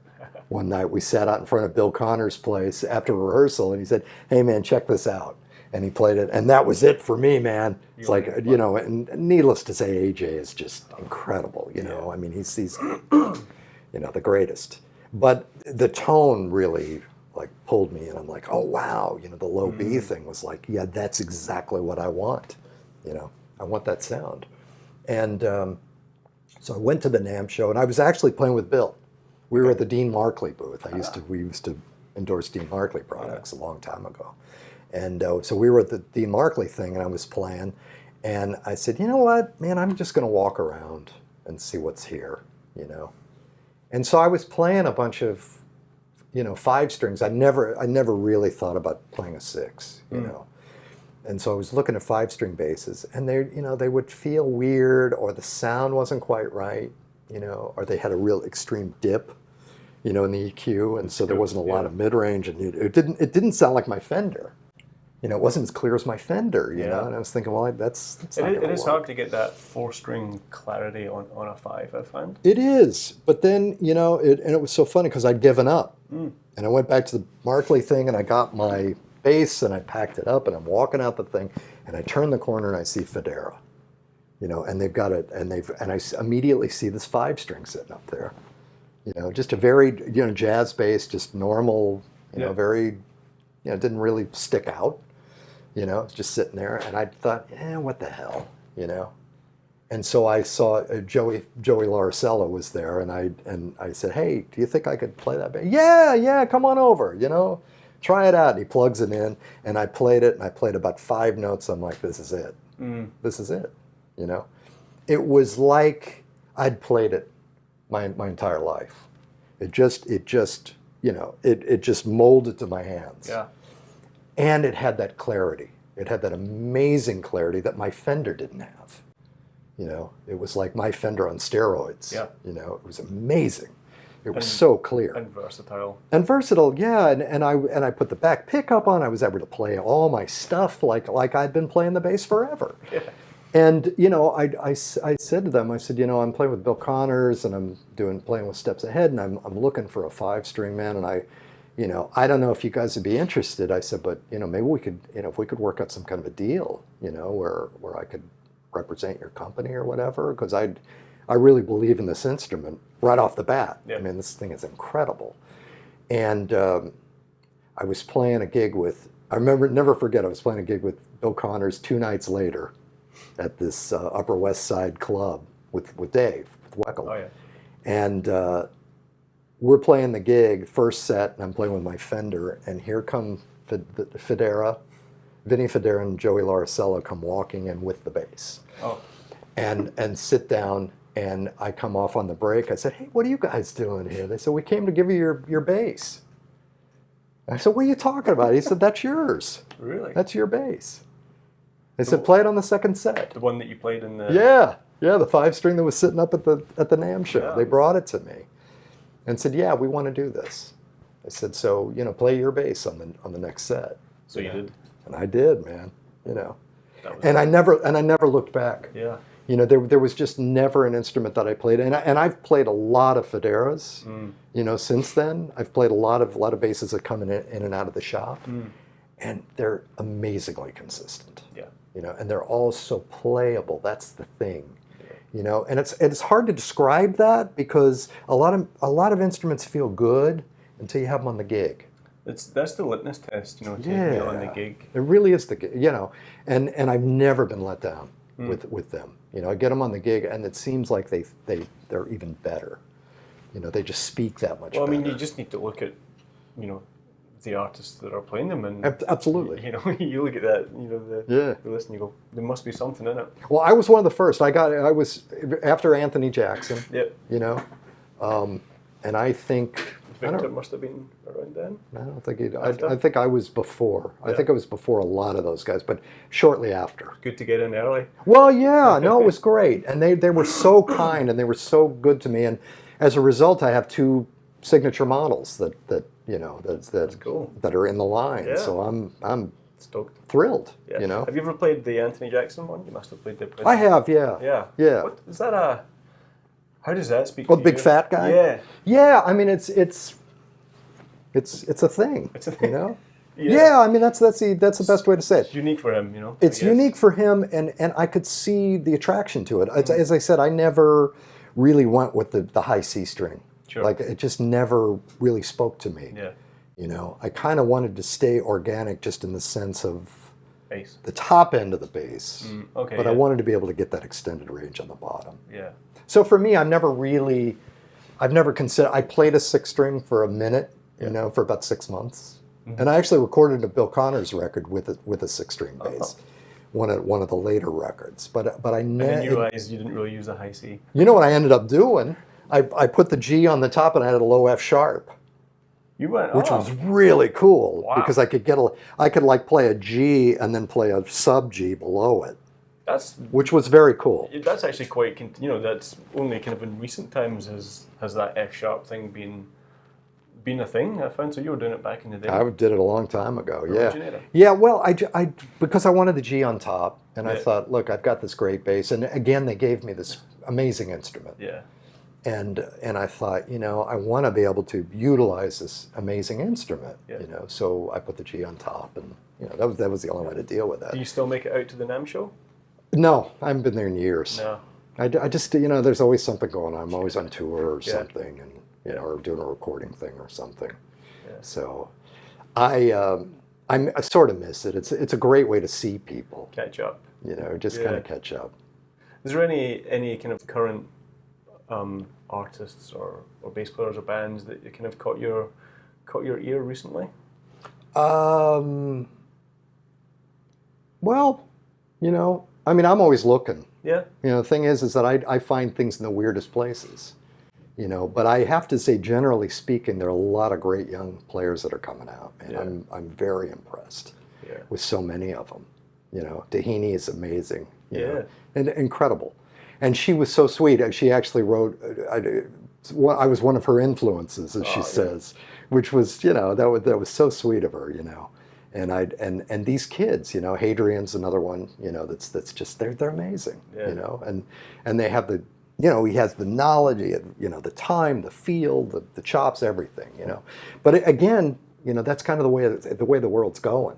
One night we sat out in front of Bill Connors' place after rehearsal, and he said, "Hey man, check this out." And he played it, and that was it for me, man. It's like, you know, and needless to say, AJ is just incredible, you know. I mean, he's you know, the greatest. But the tone really like pulled me, and I'm like, oh wow, you know, the low B thing was like, yeah, that's exactly what I want. You know, I want that sound. And so I went to the NAMM show, and I was actually playing with Bill. We were at the Dean Markley booth. We used to endorse Dean Markley products a long time ago. And so we were at the Dean Markley thing, and I was playing, and I said, you know what, man, I'm just going to walk around and see what's here, you know. And so I was playing a bunch of, you know, 5-strings. I never really thought about playing a 6, you know. And so I was looking at 5-string basses, and they would feel weird, or the sound wasn't quite right, you know, or they had a real extreme dip, you know, in the EQ, and so there wasn't a lot of mid-range, and it didn't sound like my Fender. You know, it wasn't as clear as my Fender, you know, and I was thinking, well, that's not It is work. hard to get that 4-string clarity on a 5, I find. It is, but then, you know, and it was so funny because I'd given up. And I went back to the Markley thing, and I got my bass, and I packed it up, and I'm walking out the thing, and I turn the corner, and I see Fodera, you know, and they've got it, and I immediately see this 5-string sitting up there, you know, just a very, you know, jazz bass, just normal, you know, very, you know, didn't really stick out. You know, it's just sitting there, and I thought, what the hell, you know? And so I saw Joey Larcella was there, and I said, hey, do you think I could play that bass? Yeah, come on over, you know, try it out. And he plugs it in, and I played it, and I played about 5 notes. I'm like, this is it. This is it, you know? It was like I'd played it my entire life. It just, you know, it just molded to my hands. Yeah. And it had that clarity. It had that amazing clarity that my Fender didn't have. You know, it was like my Fender on steroids. Yeah. You know, it was amazing. It was so clear. And versatile. And versatile, yeah. And I put the back pickup on. I was able to play all my stuff like I'd been playing the bass forever. Yeah. And, you know, I said to them, I said, you know, I'm playing with Bill Connors, and I'm playing with Steps Ahead, and I'm looking for a 5-string, man, and you know, I don't know if you guys would be interested. I said, but, you know, maybe we could, you know, if we could work out some kind of a deal, you know, where I could represent your company or whatever, because I really believe in this instrument right off the bat. I mean, this thing is incredible. And I was playing a gig never forget, I was playing a gig with Bill Connors 2 nights later at this Upper West Side club with Dave, with Weckl. Oh, yeah. And we're playing the gig, first set, and I'm playing with my Fender, and here come Fodera, Vinny Fodera and Joey Larcella come walking in with the bass. Oh. And sit down, and I come off on the break. I said, hey, what are you guys doing here? They said, we came to give you your bass. I said, what are you talking about? He said, that's yours. Really? That's your bass. They said, play it on the second set. The one that you played in the... Yeah, the 5-string that was sitting up at the NAMM show. Yeah. They brought it to me and said, yeah, we want to do this. I said, so, you know, play your bass on the next set. So you did? And I did, man, you know. And I never looked back. Yeah. You know, there was just never an instrument that I played, and I've played a lot of Foderas. You know, since then I've played a lot of basses that come in and out of the shop, and they're amazingly consistent. Yeah. You know, and they're all so playable. That's the thing. You know, and it's hard to describe that because a lot of instruments feel good until you have them on the gig. That's the litmus test, you know, to nail on the gig. It really is the gig, you know, and I've never been let down with them. You know, I get them on the gig, and it seems like they're even better. You know, they just speak that much better. Well, I mean, you just need to look at, you know, the artists that are playing them, and absolutely, you know, you look at that, you know, the list, and you go, there must be something in it. Well, I was one of the first. I was after Anthony Jackson. Yep. You know, and I think Victor must have been around then. I don't think he. I think I was before. Yeah. I think I was before a lot of those guys, but shortly after. Good to get in early. Well, yeah, no, it was great, and they were so kind, and they were so good to me, and as a result, I have 2 signature models that you know that's cool. that are in the line. Yeah. So I'm stoked, thrilled. Yeah. You know. Have you ever played the Anthony Jackson one? You must have played the. I have, yeah. Yeah. Yeah. What is that? How does that speak? Oh, to the big you? fat guy. Yeah. Yeah. I mean, it's a thing. It's a thing. You know. Yeah. I mean, that's the best way to say it. It's unique for him, you know. It's unique for him, and I could see the attraction to it. As I said, I never really went with the high C string. Sure. Like, it just never really spoke to me. Yeah. You know, I kind of wanted to stay organic, just in the sense of Bass. the top end of the bass. Okay. But I wanted to be able to get that extended range on the bottom. Yeah. So for me, I've never considered. I played a 6 string for a minute, you know, for about 6 months. And I actually recorded a Bill Connors record with a 6-string bass, one of the later records. But I And then you realized you didn't really use a high C. You know what I ended up doing? I put the G on the top, and I had a low F sharp, You went, which was really cool. Wow. Because I could like play a G and then play a sub G below it. Which was very cool. That's actually quite, you know, that's only kind of in recent times has that F sharp thing been a thing, I found. So you were doing it back in the day. I did it a long time ago. Yeah. Originator. Yeah. Well, I because I wanted the G on top, and I Yeah. thought, look, I've got this great bass, and again, they gave me this amazing instrument. Yeah. And I thought, you know, I want to be able to utilize this amazing instrument. Yeah. You know, so I put the G on top, and you know, that was the only way to deal with that. Do you still make it out to the NAMM show? No, I haven't been there in years. No. I just, you know, there's always something going on. I'm always on tour or Yeah. something, and you know, or doing a recording thing or something. Yeah. So, I sort of miss it. It's a great way to see people. Catch up. You know, just kind of catch up. Is there any kind of current artists or bass players or bands that you kind of caught your ear recently? Well, you know, I mean, I'm always looking. Yeah. You know, the thing is that I find things in the weirdest places. You know, but I have to say, generally speaking, there are a lot of great young players that are coming out, and Yeah. I'm very impressed with so many of them. You know, Dahini is amazing. You know, and incredible. And she was so sweet. She actually wrote. I was one of her influences, as she says, which was, you know, that was so sweet of her. You know, and these kids, you know, Hadrian's another one. You know, that's just they're amazing. Yeah. You know, and they have the. You know, he has the knowledge, you know, the time, the feel, the chops, everything, you know. But again, you know, that's kind of the way the world's going.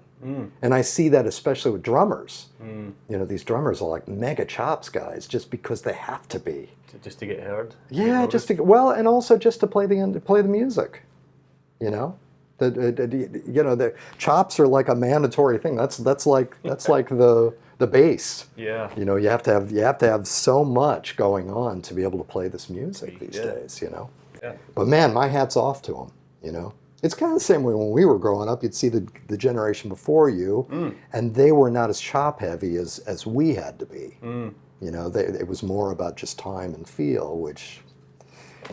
And I see that especially with drummers. You know, these drummers are like mega chops guys just because they have to be. Just to get heard. Yeah, and also just to play the music. You know, you know, the chops are like a mandatory thing. That's like the bass. Yeah. You know, you have to have so much going on to be able to play this music these days, you know. Yeah. But man, my hat's off to them, you know. It's kind of the same way when we were growing up. You'd see the generation before you, and they were not as chop heavy as we had to be. You know, it was more about just time and feel, which,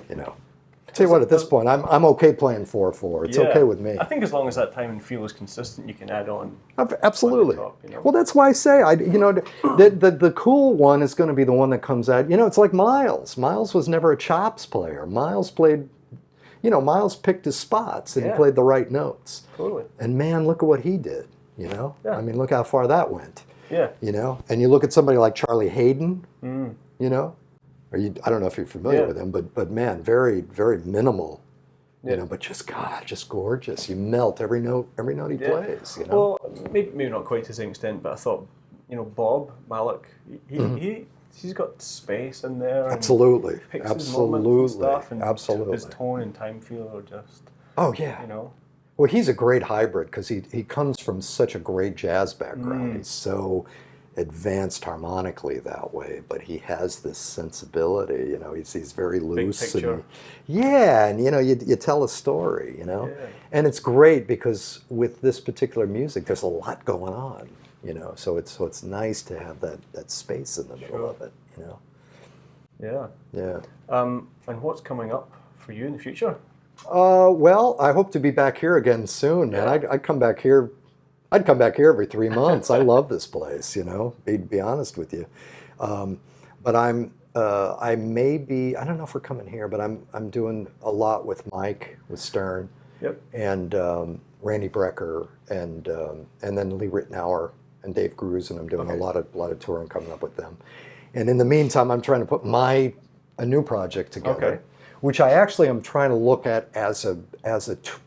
you know. Tell you what, at this point, I'm okay playing 4/4. It's okay with me. I think as long as that time and feel is consistent, you can add on. Absolutely. On the top, you know? Well, that's why I say, you know, the cool one is going to be the one that comes out. You know, it's like Miles. Miles was never a chops player. Miles played, you know, Miles picked his spots and he played the right notes. Totally. And man, look at what he did. You know, I mean, look how far that went. Yeah. You know, and you look at somebody like Charlie Hayden, Mm. you know, I don't know if you're familiar with him, but man, very, very minimal, you know, but just gorgeous. You melt every note he plays, you know. Well, maybe not quite to the same extent, but I thought, you know, Bob Malik, he's got space in there. Absolutely. And picks his moments and stuff, and Absolutely. his tone and time feel are just. Oh yeah. You know. Well, he's a great hybrid because he comes from such a great jazz background. He's so advanced harmonically that way, but he has this sensibility. You know, he's very loose. Big picture. And you know, you tell a story. You know, and it's great because with this particular music, there's a lot going on. You know, so it's nice to have that space in the middle of it. You know. Yeah. Yeah. And what's coming up for you in the future? Well, I hope to be back here again soon, man. I'd come back here. I'd come back here every 3 months. I love this place, you know. Be honest with you, but I may be. I don't know if we're coming here, but I'm doing a lot with Mike with Stern, and Randy Brecker, and then Lee Ritenour and Dave Grusin, and I'm doing a lot of touring coming up with them. And in the meantime, I'm trying to put a new project together. Which I actually am trying to look at as a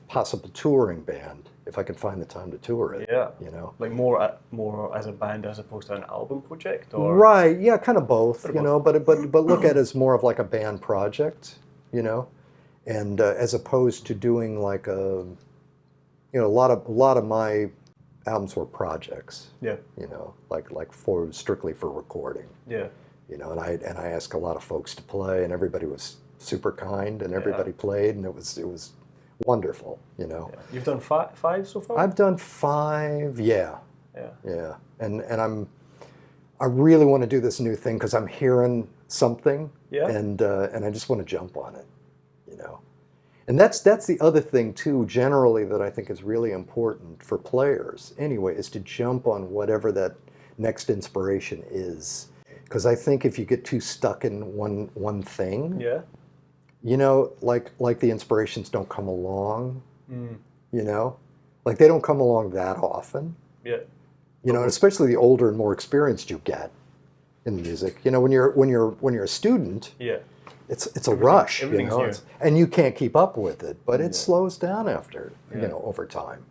possible touring band, if I can find the time to tour it. Yeah. You know, like more as a band as opposed to an album project, or right? Yeah, kind of both. You know, but look at it as more of like a band project. You know, and as opposed to doing like a a lot of my albums were projects. Yeah. You know, like strictly for recording. Yeah. You know, and I asked a lot of folks to play, and everybody was super kind, and everybody played, and it was wonderful, you know. Yeah. You've done five so far? I've done 5, yeah. Yeah. And I really want to do this new thing because I'm hearing something, and I just want to jump on it, you know. And that's the other thing too, generally, that I think is really important for players anyway, is to jump on whatever that next inspiration is. Because I think if you get too stuck in one thing, you know, like the inspirations don't come along, you know, like they don't come along that often. Yeah. You know, and especially the older and more experienced you get in music. You know, when you're a student, it's a rush, you know, and you can't keep up with it, but it slows down after, you know, over time.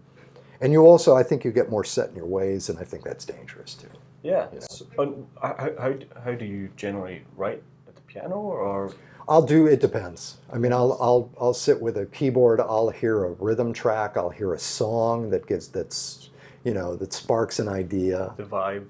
And you also, I think you get more set in your ways, and I think that's dangerous too. Yeah. You know? So, how do you generally write at the piano, or? It depends. I mean, I'll sit with a keyboard. I'll hear a rhythm track. I'll hear a song that sparks an idea. The vibe.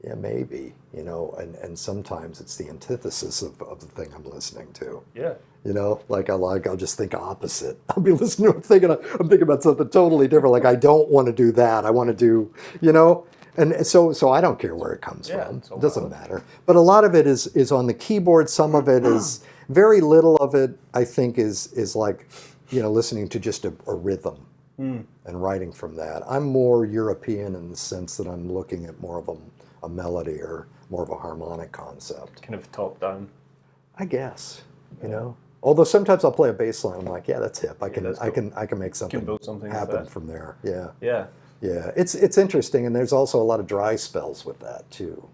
Yeah, maybe. You know, and sometimes it's the antithesis of the thing I'm listening to. Yeah. You know, like I'll just think opposite. I'll be listening to it thinking I'm thinking about something totally different. Like I don't want to do that. I want to do, you know. And so I don't care where it comes from. It doesn't matter. But a lot of it is on the keyboard. Some of it is, very little of it, I think, is like, you know, listening to just a rhythm and writing from that. I'm more European in the sense that I'm looking at more of a melody or more of a harmonic concept. Kind of top down. I guess, you know. Although sometimes I'll play a bass line. I'm like, yeah, that's hip. I can make something, build something happen from there. Yeah. Yeah. Yeah, it's interesting, and there's also a lot of dry spells with that too.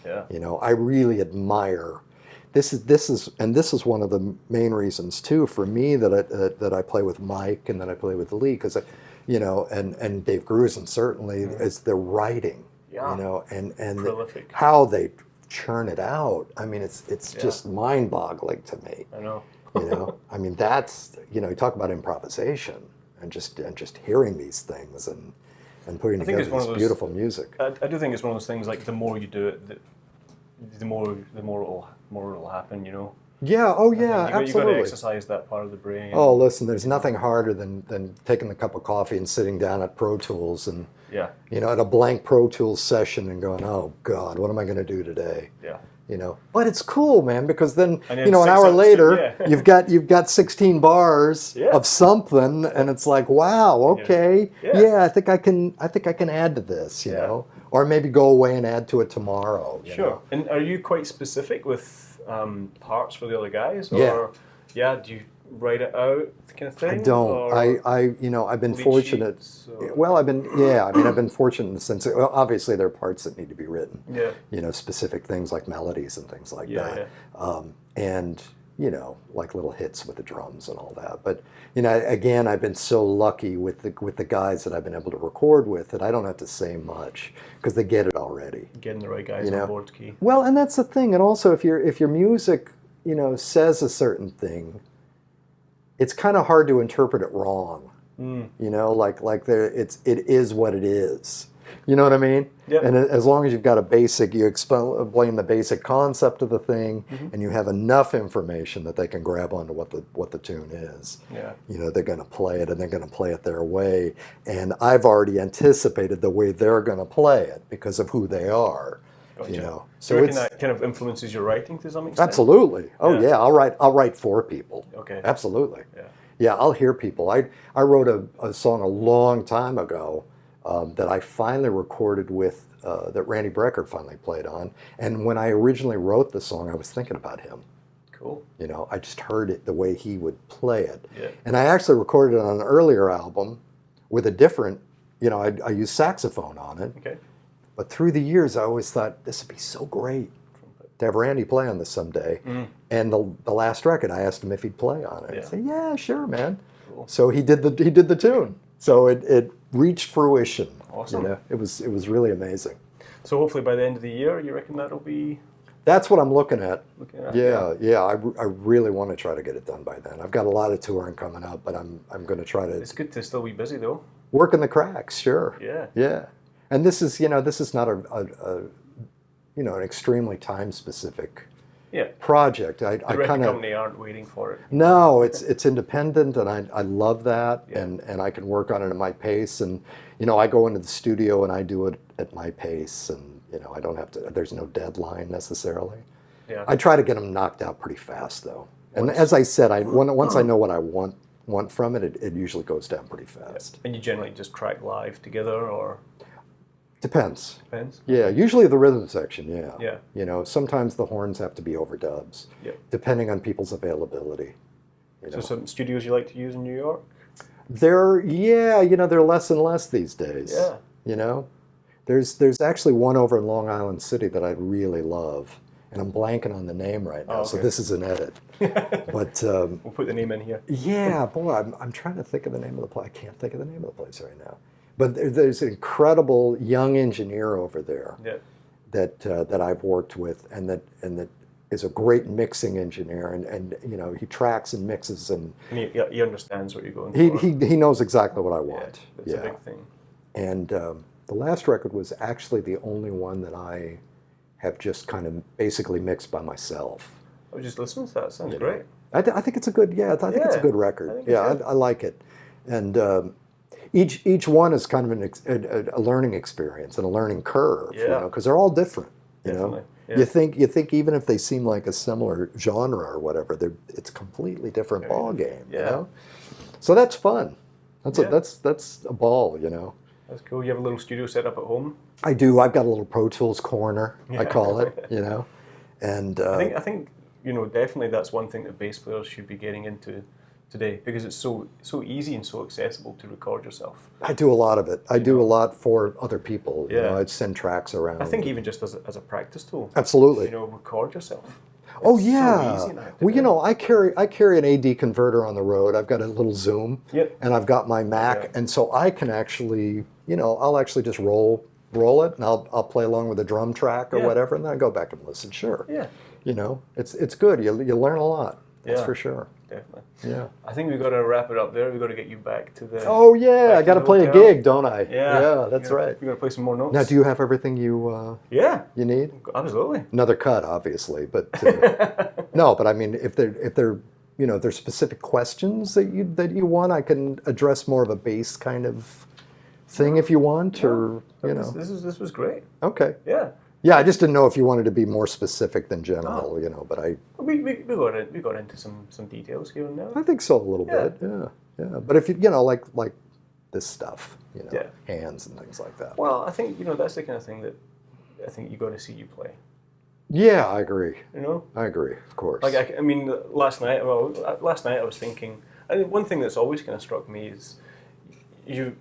Yeah. You know, I really admire. This is one of the main reasons too for me that I play with Mike and that I play with Lee, because you know, and Dave Grusin certainly is the writing. Yeah. You know, and prolific. How they churn it out. I mean, it's just mind-boggling to me. I know. You know, I mean, that's, you know, you talk about improvisation and just hearing these things and putting together this beautiful music. I do think it's one of those things, like the more you do it, the more it'll happen, you know. Yeah, oh yeah, absolutely. You've got to exercise that part of the brain. Oh, listen, there's nothing harder than taking a cup of coffee and sitting down at Pro Tools and, you know, at a blank Pro Tools session and going, oh God, what am I going to do today? Yeah. You know, but it's cool, man, because then you know, an hour later, you've got 16 bars of something, and it's like, wow, okay, I think I can add to this, you know, or maybe go away and add to it tomorrow. You know? And are you quite specific with parts for the other guys, or do write it out kind of thing? I don't. Or I've been lead fortunate. sheets, or- Well, I've been fortunate in the sense that, well, obviously there are parts that need to be written. Yeah. Specific things like melodies and things like that. Yeah. And, like little hits with the drums and all that. But, again, I've been so lucky with the guys that I've been able to record with that I don't have to say much because they get it already. Getting the right guys on board's key. Well, and that's the thing. And also if your music, says a certain thing, it's kind of hard to interpret it wrong. It is what it is. You know what I mean? Yep. And as long as you've got you explain the basic concept of the thing, and you have enough information that they can grab onto what the tune is. Yeah. They're going to play it, and they're going to play it their way. And I've already anticipated the way they're going to play it because of who they are. Gotcha. So you reckon that kind of influences your writing to some extent? Absolutely. Oh yeah, I'll write for people. Okay. Absolutely. Yeah. Yeah, I'll hear people. I wrote a song a long time ago that I finally recorded with, that Randy Brecker finally played on. And when I originally wrote the song, I was thinking about him. Cool. I just heard it the way he would play it. Yeah. And I actually recorded it on an earlier album with a different, I used saxophone on it. Okay. But through the years, I always thought this would be so great to have Randy play on this someday. And the last record, I asked him if he'd play on it. Yeah. He said, "Yeah, sure, man." Cool. So he did the tune. So it reached fruition. Awesome. It was really amazing. So hopefully by the end of the year, you reckon that'll be... That's what I'm looking at. Yeah. I really want to try to get it done by then. I've got a lot of touring coming up, but I'm going to try to... It's good to still be busy, though. Work in the cracks, sure. Yeah. Yeah. And this is not an extremely time-specific project. The record company aren't waiting for it. No, it's independent, and I love that, Yeah. and I can work on it at my pace, and I go into the studio and I do it at my pace, and I don't have to. There's no deadline necessarily. Yeah. I try to get them knocked out pretty fast though, and as I said, once I know what I want from it, it usually goes down pretty fast. And you generally just track live together, or? Depends. Depends. Yeah, usually the rhythm section, Yeah. Sometimes the horns have to be overdubs, depending on people's availability. So some studios you like to use in New York? They're less and less these days. Yeah. There's actually one over in Long Island City that I really love, and I'm blanking on the name right now, so this is an edit. But we'll put the name in here. Yeah, boy, I'm trying to think of the name of the place. I can't think of the name of the place right now. But there's an incredible young engineer over there that I've worked with, and that is a great mixing engineer, and he tracks and mixes, and he understands what you're going for. He knows exactly what I want. That's a big thing. And the last record was actually the only one that I have just kind of basically mixed by myself. I was just listening to that. Sounds great. I think it's a good it's a good record. I like it, and. Each one is kind of a learning experience and a learning curve, because they're all different. Definitely. Yeah. You think even if they seem like a similar genre or whatever, it's a completely different ball game. So that's fun. That's a ball. That's cool. You have a little studio set up at home. I do. I've got a little Pro Tools corner. I call it. And I think definitely that's one thing that bass players should be getting into today, because it's so easy and so accessible to record yourself. I do a lot of it. I do a lot for other people. I'd send tracks around. I think even just as a practice tool. Absolutely. Record yourself. Oh yeah. So easy now. Well, I carry an AD converter on the road. I've got a little Zoom. Yep. And I've got my Mac, and so I can actually, I'll actually just roll it, and I'll play along with a drum track or whatever, and then I go back and listen. Sure. Yeah. It's good. You learn a lot. That's for sure. Definitely. Yeah. I think we've got to wrap it up there. We've got to get you back to the... Oh, yeah. I got to play a gig, don't I? Yeah. That's right. We've got to play some more notes. Now, do you have everything you need? Absolutely. Another cut, obviously, but... no, but I mean, if there's specific questions that you want, I can address more of a bass kind of thing if you want, or, This was great. Okay. Yeah. Yeah, I just didn't know if you wanted to be more specific than general, but I... We got into some details here and there. I think so, a little bit, yeah. But if like this stuff, hands and things like that. Well, I think, that's the kind of thing that I think you got to see you play. Yeah, I agree. You know, I agree. Of course. like I mean, last night I was thinking. I think one thing that's always kind of struck me is you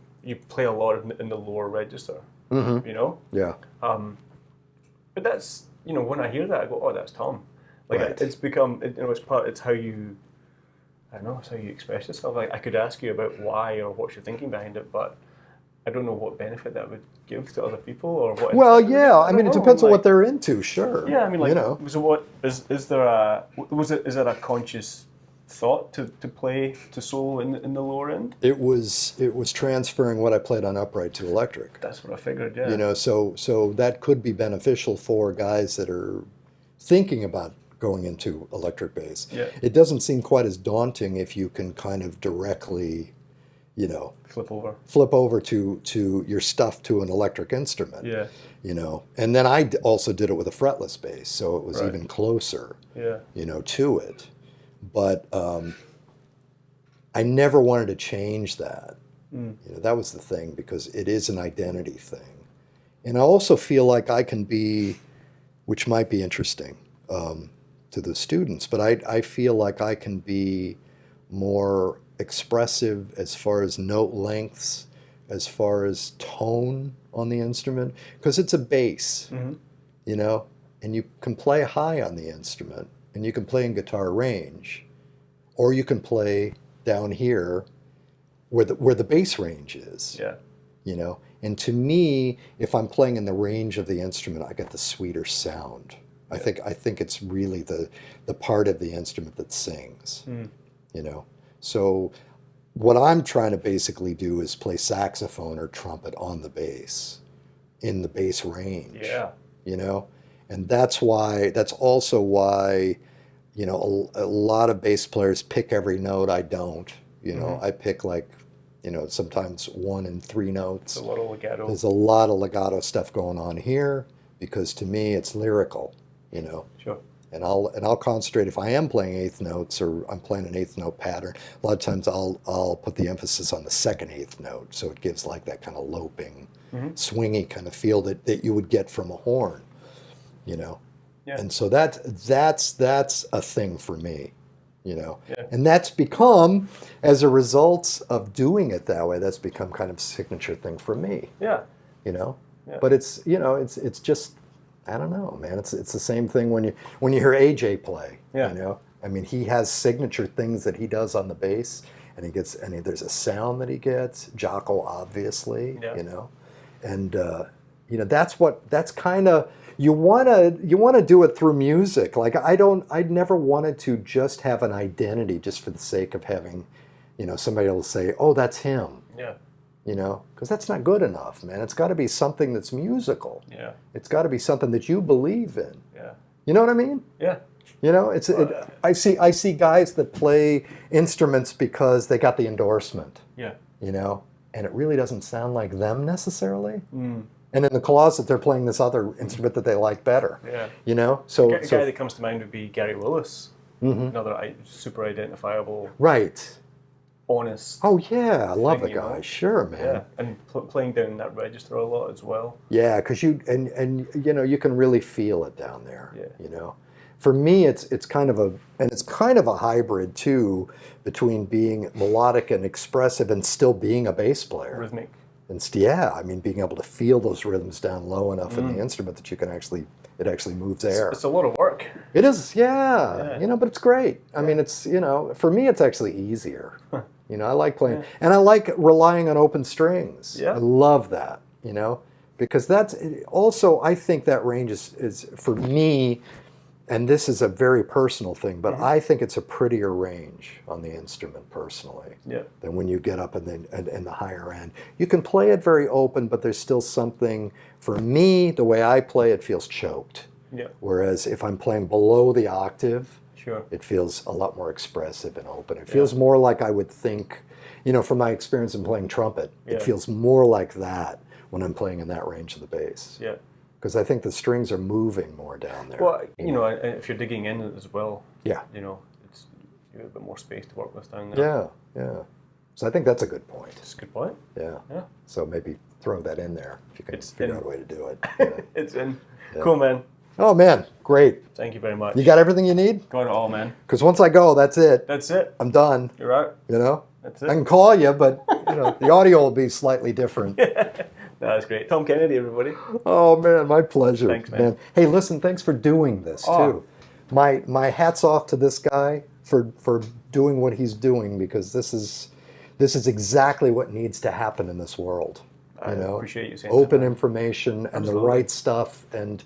play a lot in the lower register. Mm-hmm. You know. Yeah. But that's, when I hear that, I go, oh, that's Tom. Like Right. it's become, it's how you, I don't know, it's how you express yourself. Like I could ask you about why or what you're thinking behind it, but I don't know what benefit that would give to other people or what. Well, yeah. I mean, it depends on like, what they're into. Sure. Yeah, I mean, like, you know. so what is there a is that a conscious thought to play to soul in the lower end? It was transferring what I played on upright to electric. That's what I figured. Yeah. You know, so that could be beneficial for guys that are thinking about going into electric bass. Yeah. It doesn't seem quite as daunting if you can kind of directly, flip over to your stuff to an electric instrument. Yeah. And then I also did it with a fretless bass, so it was Right. even closer. Yeah. To it. But I never wanted to change that. That was the thing, because it is an identity thing. And I also feel like I can be, which might be interesting to the students, but I feel like I can be more expressive as far as note lengths, as far as tone on the instrument, because it's a bass, and you can play high on the instrument, and you can play in guitar range, or you can play down here where the bass range is. Yeah. And to me, if I'm playing in the range of the instrument, I get the sweeter sound. I think it's really the part of the instrument that sings. So what I'm trying to basically do is play saxophone or trumpet on the bass, in the bass range. Yeah. And that's also why, a lot of bass players pick every note. I don't. I pick sometimes 1 and 3 notes. It's a lot of legato. There's a lot of legato stuff going on here, because to me it's lyrical. Sure. And I'll concentrate if I am playing eighth notes or I'm playing an eighth note pattern. A lot of times I'll put the emphasis on the second eighth note, so it gives like that kind of loping, swingy kind of feel that you would get from a horn. Yeah. And so that's a thing for me. Yeah. And that's become, as a result of doing it that way, that's become kind of a signature thing for me. Yeah. Yeah. But it's it's just, I don't know, man. It's the same thing when you hear AJ play. Yeah. I mean, he has signature things that he does on the bass, and there's a sound that he gets. Jocko, obviously. Yeah. And that's kind of, you want to do it through music. Like I'd never wanted to just have an identity just for the sake of having, somebody will say, oh, that's him. Yeah. Because that's not good enough, man. It's got to be something that's musical. Yeah. It's got to be something that you believe in. Yeah. You know what I mean? Yeah. I see guys that play instruments because they got the endorsement. Yeah. And it really doesn't sound like them necessarily. And in the closet, they're playing this other instrument that they like better. Yeah. So a guy that comes to mind would be Gary Willis. Another super identifiable. Right. Honest. Oh yeah, I love the thing, guy. Sure, man. Yeah, and playing down that register a lot as well. Yeah, because you can really feel it down there. Yeah. For me, it's kind of a hybrid too, between being melodic and expressive and still being a bass player. Rhythmic. And being able to feel those rhythms down low enough in the instrument that you can it actually moves air. It's a lot of work. It is, yeah. But it's great. I mean, it's, for me, it's actually easier. I like playing, and I like relying on open strings. Yeah. I love that, because that's also, I think that range is for me, and this is a very personal thing, but I think it's a prettier range on the instrument personally than when you get up in the higher end. You can play it very open, but there's still something, for me, the way I play it feels choked. Yeah. Whereas if I'm playing below the octave, Sure. it feels a lot more expressive and open. It feels more like I would think, from my experience in playing trumpet, it feels more like that when I'm playing in that range of the bass. Yeah. Because I think the strings are moving more down there. Well, if you're digging in as well, yeah. It's you have a bit more space to work with down there. Yeah. So I think that's a good point. It's a good point. Yeah. Yeah. So maybe throw that in there if you can figure out a way to do it. It's in. Yeah. Cool, man. Oh man, great. Thank you very much. You got everything you need? Got it all, man. Because once I go, that's it. That's it. I'm done. You're out. You know? That's I it. can call you, but the audio will be slightly different. That's great. Tom Kennedy, everybody. Oh man, my pleasure. Thanks, man. Hey, listen, thanks for doing this too. My hat's off to this guy for doing what he's doing, because this is exactly what needs to happen in this world. I appreciate you saying open that. information and Absolutely. the right stuff, and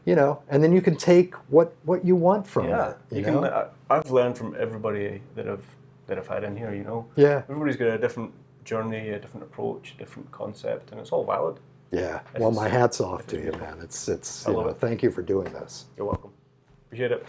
and then you can take what you want from Yeah, it. you can. I've learned from everybody that I've had in here. Yeah. Everybody's got a different journey, a different approach, a different concept, and it's all valid. Yeah. Well, my hat's off to you, man. It's I love it. thank you for doing this. You're welcome. Appreciate it.